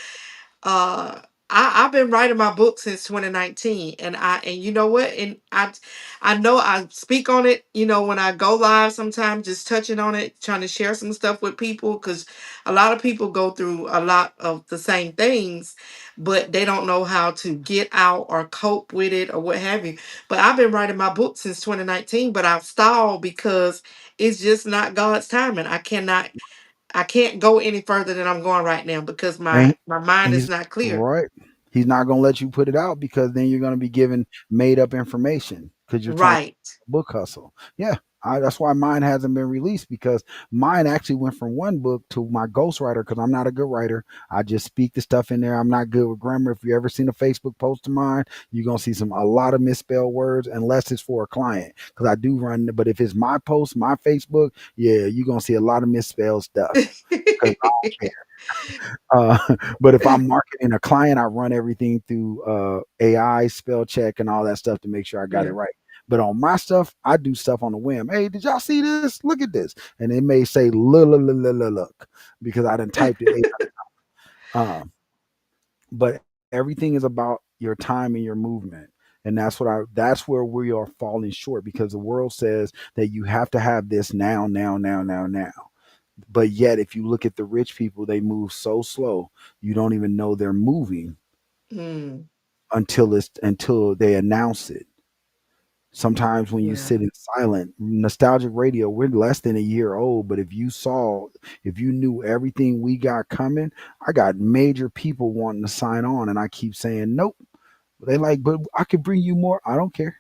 uh I've been writing my book since 2019, and you know what, and I know I speak on it, when I go live sometimes, just touching on it, trying to share some stuff with people, because a lot of people go through a lot of the same things, but they don't know how to get out or cope with it or what have you. But I've been writing my book since 2019, but I've stalled because it's just not God's timing. I can't go any further than I'm going right now because And my mind is he's not clear. right. He's not going to let you put it out because then you're going to be given made up information because you're trying to Right. book hustle. Yeah. That's why mine hasn't been released, because mine actually went from one book to my ghostwriter, because I'm not a good writer. I just speak the stuff in there. I'm not good with grammar. If you ever seen a Facebook post of mine, you're gonna see a lot of misspelled words, unless it's for a client. Because I do run, but if it's my post, my Facebook, yeah, you're gonna see a lot of misspelled stuff. Because I don't care. But if I'm marketing a client, I run everything through AI, spell check, and all that stuff to make sure I got it Yeah. right. But on my stuff, I do stuff on the whim. Hey, did y'all see this? Look at this. And it may say look, because I done typed it 800 times. But everything is about your time and your movement. And that's where we are falling short, because the world says that you have to have this now, now, now, now, now. But yet, if you look at the rich people, they move so slow, you don't even know they're moving Mm, until they announce it. Sometimes when you yeah. sit in silent, nostalgic radio, we're less than a year old. But if you knew everything we got coming, I got major people wanting to sign on, and I keep saying nope. They like, but I could bring you more. I don't care.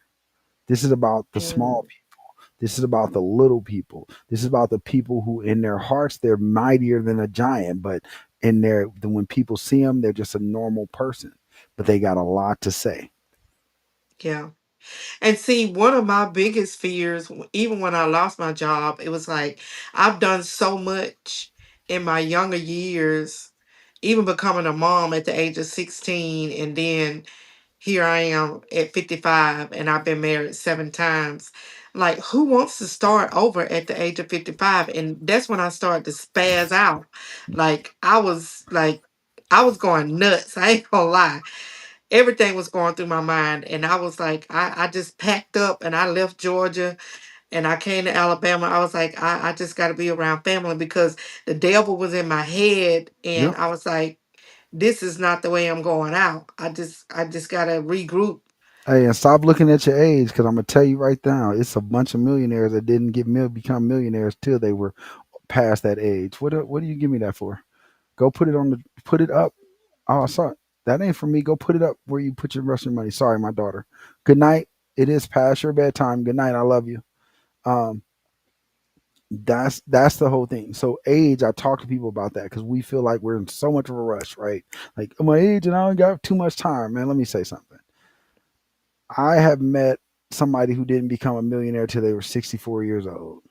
This is about the small. Mm, This is about the little people. This is about the people who, in their hearts, they're mightier than a giant, but when people see them, they're just a normal person, but they got a lot to say. yeah. And see, one of my biggest fears, even when I lost my job, it was like I've done so much in my younger years, even becoming a mom at the age of 16. And then here I am at 55, and I've been married 7 times. Like, who wants to start over at the age of 55? And that's when I started to spaz out. Like, I was going nuts. I ain't gonna lie, everything was going through my mind, and I was like, I just packed up and I left Georgia and I came to Alabama. I was like, I just got to be around family, because the devil was in my head, and Yep. I was like, this is not the way I'm going out. I just got to regroup. Hey, and stop looking at your age, because I'm gonna tell you right now, it's a bunch of millionaires that didn't become millionaires till they were past that age. What do you give me that for? Go put it up. Oh, I saw it. That ain't for me. Go put it up where you put your Russian money. Sorry, my daughter. Good night. It is past your bedtime. Good night. I love you. Um, that's the whole thing. So age, I talk to people about that, because we feel like we're in so much of a rush, right? Like, my age and I don't got too much time, man. Let me say something. I have met somebody who didn't become a millionaire till they were 64 years old.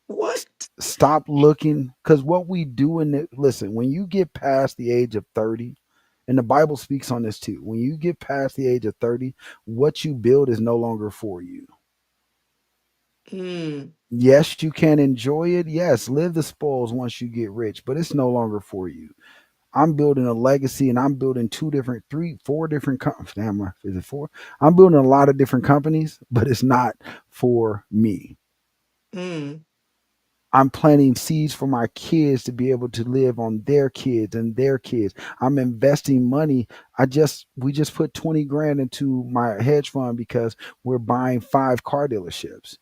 What? Stop looking, because what we do listen, when you get past the age of 30, and the Bible speaks on this too, when you get past the age of 30, what you build is no longer for you. Mm, Yes, you can enjoy it. Yes, live the spoils once you get rich, but it's no longer for you. I'm building a legacy, and I'm building two different, three, four different companies. Damn, is it four? I'm building a lot of different companies, but it's not for me. mm. I'm planting seeds for my kids to be able to live on their kids and their kids. I'm investing money. We just put 20 grand into my hedge fund, because we're buying 5 car dealerships.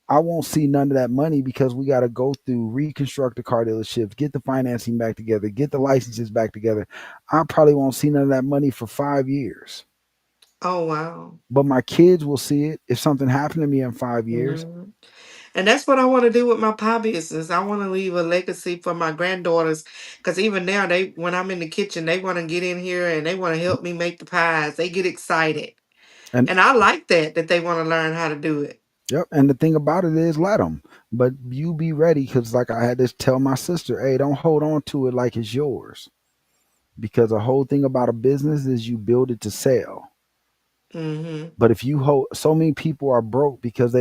I won't see none of that money, because we got to go through, reconstruct the car dealerships, get the financing back together, get the licenses back together. I probably won't see none of that money for 5 years. Oh, wow. But my kids will see it if something happened to me in 5 years. Mhm. And that's what I want to do with my pie business. I want to leave a legacy for my granddaughters, because even now, when I'm in the kitchen, they want to get in here and they want to help me make the pies. They get excited, And and I like that they want to learn how to do it. yep. And the thing about it is, let them. But you be ready, because, like, I had to tell my sister, hey, don't hold on to it like it's yours. Because the whole thing about a business is you build it to sell. Mm-hmm. But if you hold, so many people are broke because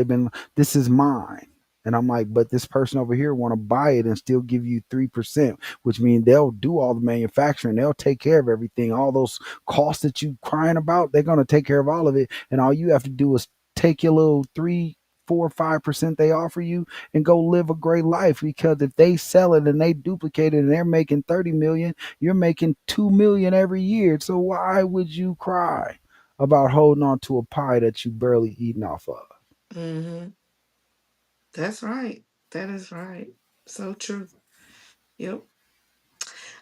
this is mine. And I'm like, but this person over here want to buy it and still give you 3%, which means they'll do all the manufacturing. They'll take care of everything. All those costs that you crying about, they're going to take care of all of it. And all you have to do is take your little 3, 4, 5% they offer you and go live a great life. Because if they sell it and they duplicate it and they're making 30 million, you're making 2 million every year. So why would you cry about holding on to a pie that you barely eating off of? Mm-hmm. That's right. That is right. So true. Yep.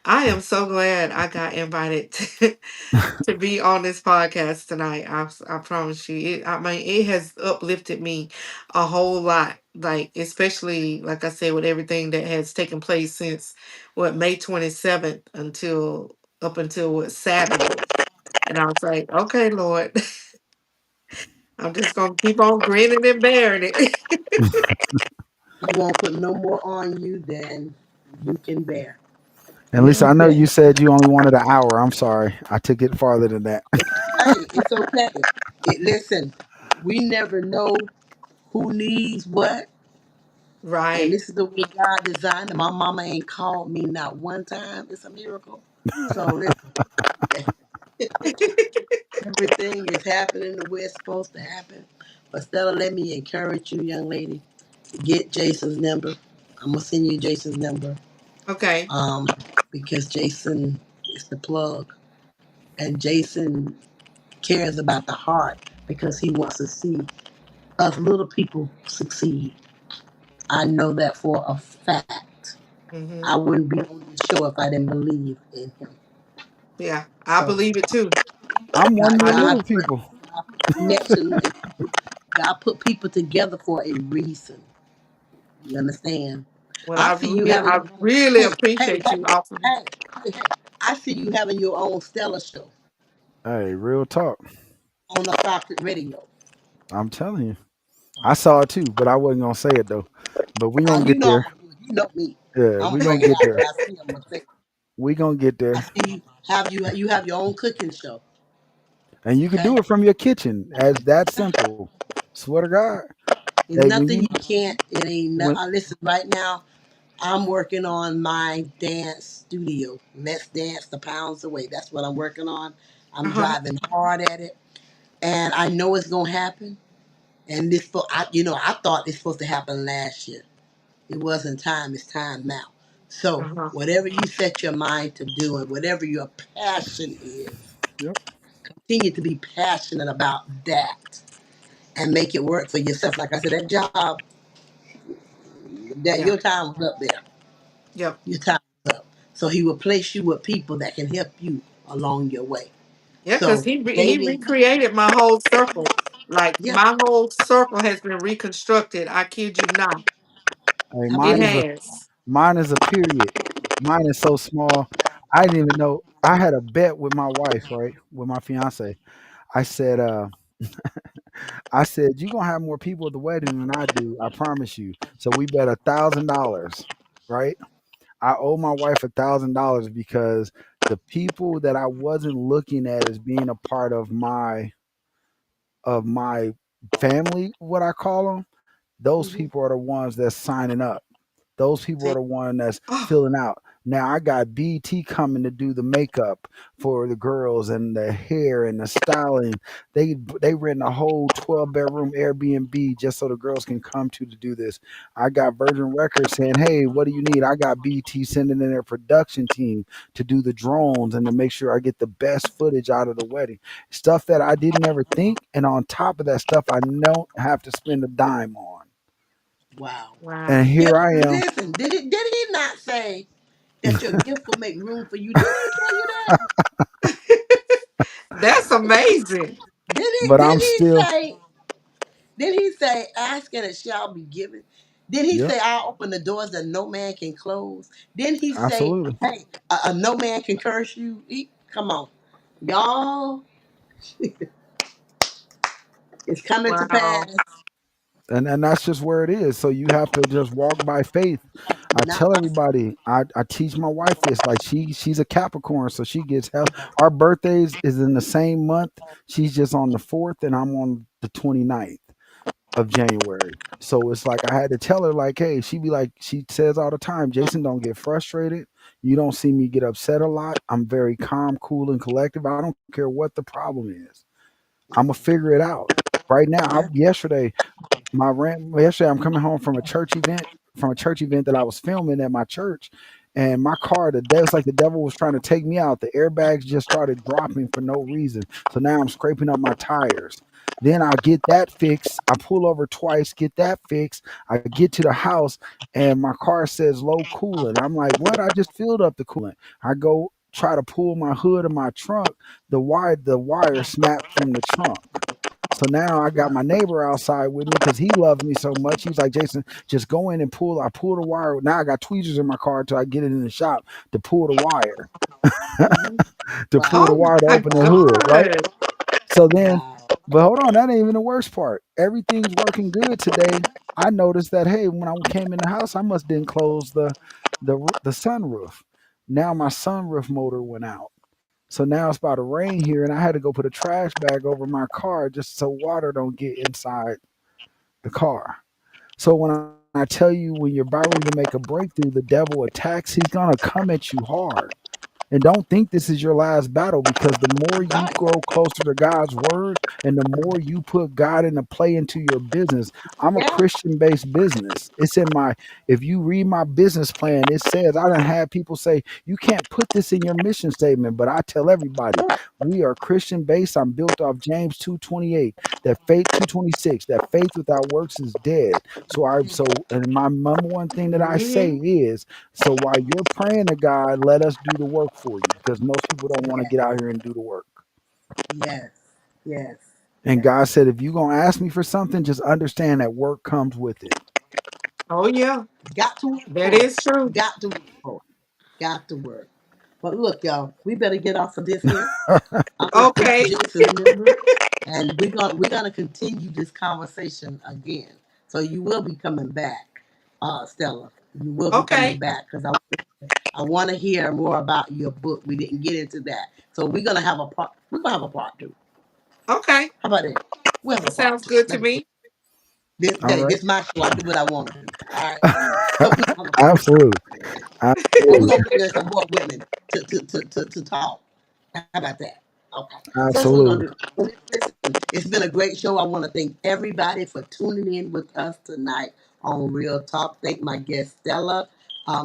I am so glad I got invited to be on this podcast tonight. I promise you. I mean, it has uplifted me a whole lot. Like, especially, like I said, with everything that has taken place since what, May 27th until up until what, Saturday. And I was like, okay, Lord, I'm just gonna keep on grinning and bearing it. He won't put no more on you than you can bear. And You Lisa, I keep know that. you said you only wanted an hour. I'm sorry. I took it farther than that. Hey, it's okay. Listen, we never know who needs what, and Right. this is the way God designed it. My mama ain't called me not one time. It's a miracle. So listen, everything is happening the way it's supposed to happen. But Stella, let me encourage you, young lady, get Jason's number. I'm gonna send you Jason's number. Okay. Um, because Jason is the plug, and Jason cares about the heart because he wants to see us little people succeed. I know that for a fact. Hmm. I wouldn't be on this show if I didn't believe in him. Yeah, I So believe it too. I'm one of the I little God people. put connection and people. God put people together for a reason. You understand? well, I see you I having. really Hey, hey, appreciate hey, you offering. hey, hey. I see you having your own Stella show Hey, real talk. on the Falcon Radio. I'm telling you. I saw it too, but I wasn't gonna say it though. But we Now gonna you get know I'm there. gonna do it. You know me. Yeah, I'm we gonna gonna bring it get out when there. I see him. I'm gonna say, We gonna get I there. see you have your own cooking show. And you can Okay? do it from your kitchen. As that simple. Swear to God. There's Hey, when nothing you you can't. It ain't. when Listen, right now I'm working on my dance studio. Let's dance the pounds away. That's what I'm working on. I'm Uh-huh. driving hard at it, and I know it's gonna happen. And I thought it's supposed to happen last year. It wasn't time. It's time now. So Uh-huh. whatever you set your mind to do, and whatever your passion is, yep, continue to be passionate about that and make it work for yourself. Like I said, that job, that Yeah. your time was up there. Yep. Your time is up. So he will place you with people that can help you along your way. Yeah, because So he dating, recreated my whole circle. Like yeah, my whole circle has been reconstructed. I kid you not. hey, I It believe it. has. mine is a period. Mine is so small. I didn't even know. I had a bet with my wife, right? With my fiance. I said, I said, you're gonna have more people at the wedding than I do, I promise you. So we bet $1,000, right? I owe my wife $1,000 because the people that I wasn't looking at as being a part of my family, what I call them, those Hmm. people are the ones that's signing up. Those people are See? the one that's Oh, filling out. Now I got BT coming to do the makeup for the girls and the hair and the styling. They rent a whole 12-bedroom Airbnb just so the girls can come to do this. I got Virgin Records saying, "Hey, what do you need?" I got BT sending in their production team to do the drones and to make sure I get the best footage out of the wedding. Stuff that I didn't ever think, and on top of that stuff, I don't have to spend a dime on. Wow. And wow. Yeah, here I but am. listen, did he not say that your gift will make room for you? Did he tell you that? That's amazing. Did he? But Did I'm he still, say? Did he say, "Ask and it shall be given"? Did he yep, say, "I'll open the doors that no man can close"? Didn't he say, absolutely. "Hey, no man can curse you"? Come on, y'all, it's coming to Wow. pass. And that's just where it is. So you have to just walk by faith. I Not tell by everybody, I teach my wife this. Like she's a Capricorn, so she gets hell. Our birthdays is in the same month. She's just on the 4th and I'm on the 29th of January. So it's like I had to tell her, like, hey, she be like, she says all the time, Jason, don't get frustrated. You don't see me get upset a lot. I'm very calm, cool, and collective. I don't care what the problem is. I'm gonna figure it out. Right now, yeah. yesterday I'm coming home from a church event that I was filming at my church, and my car, the day was like the devil was trying to take me out. The airbags just started dropping for no reason. So now I'm scraping up my tires. Then I get that fixed. I pull over twice, get that fixed. I get to the house and my car says low coolant. I'm like, what? I just filled up the coolant. I go try to pull my hood of my trunk. The wire snapped from the trunk. So now I got my neighbor outside with me because he loves me so much. He's like, Jason, just go in and pull. I pull the wire. Now I got tweezers in my car till I get it in the shop to pull the wire, Hmm. to pull the Wow. Oh wire to my open the hood, right? God. So then, Wow. but hold on, that ain't even the worst part. Everything's working good today. I noticed that hey, when I came in the house, I must didn't close the sunroof. Now my sunroof motor went out. So now it's about to rain here, and I had to go put a trash bag over my car just so water don't get inside the car. So when I tell you when you're about ready to make a breakthrough, the devil attacks. He's gonna come at you hard. And don't think this is your last battle because the more you Right. grow closer to God's word and the more you put God into play into your business. I'm a Yeah. Christian based business. It's in my, if you read my business plan, it says, I done had people say, you can't put this in your mission statement. But I tell everybody, we are Christian based. I'm built off James 2:28, that faith 2:26, that faith without works is dead. And my number one thing that I say Hmm. is, so while you're praying to God, let us do the work for you because most people don't want to Yeah. get out here and do the work. Yes. Yes. And Yes. God said, if you're going to ask me for something, just understand that work comes with it. Oh yeah, Got to work that for is it. true. Got to work for it. Got to work. But look, y'all, we better get off of this here. I'm gonna put Okay. Jason's number, and we're gonna continue this conversation again. So you will be coming back, Stella. You will be coming Okay. back because I want to hear more about your book. We didn't get into that, so we're gonna have a part. We're gonna have a part two. Okay. How about that? We'll have a That part sounds two. good to Let me. me. This All hey, right. this my show. I do what I want to do. All right. So we're gonna have a part two. Absolutely. And we're Absolutely. gonna bring in some more women to talk. How about that? Okay. So that's what we're Absolutely. gonna do. Listen, it's been a great show. I want to thank everybody for tuning in with us tonight on Real Talk. Thank my guest Stella,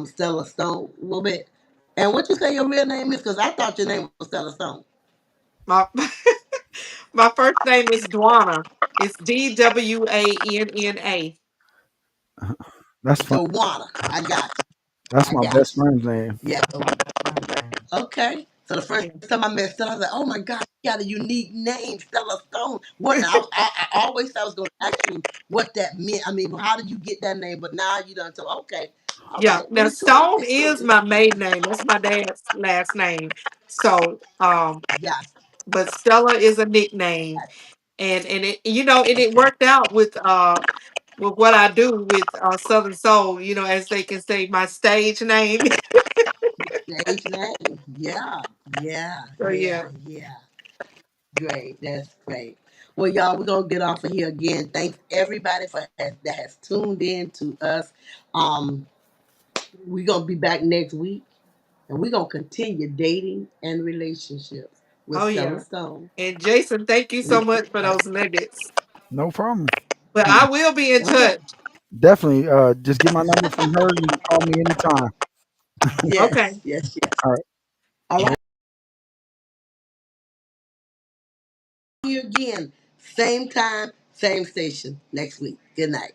Stella Stone, a little bit. And what you say your real name is? Because I thought your name was Stella Stone. My my first name is Dwana. It's Dwanna. That's fun. So Wanna, I got you. That's I my got best friend's name. you. Yeah. Okay. So the first Yeah. time I met Stella, I was like, "Oh my God, you got a unique name, Stella Stone." What? Now, I always thought I was going to ask you what that meant. I mean, how did you get that name? But now you done. So okay, all Yeah. right. Well, Now it's cool. Stone It's cool. is my maiden name. That's my dad's last name. So Yeah. but Stella is a nickname. And it, and it Okay. worked out with what I do with Southern Soul, as they can say, my stage name. Stage name. Yeah. Yeah. So Yeah. yeah. Yeah. Great. That's great. Well, y'all, we're gonna get off of here again. Thanks everybody that has tuned in to us. Um, we're gonna be back next week. And we're going to continue dating and relationships with Oh Stella yeah. Stone. And Jason, thank you We, so much for those nuggets. No problem. But I will be in okay. touch. Definitely. Just get my number from her. You can call me anytime. Okay. Yes, yes, yes. All right. All right. See you again. Same time, same station next week. Good night.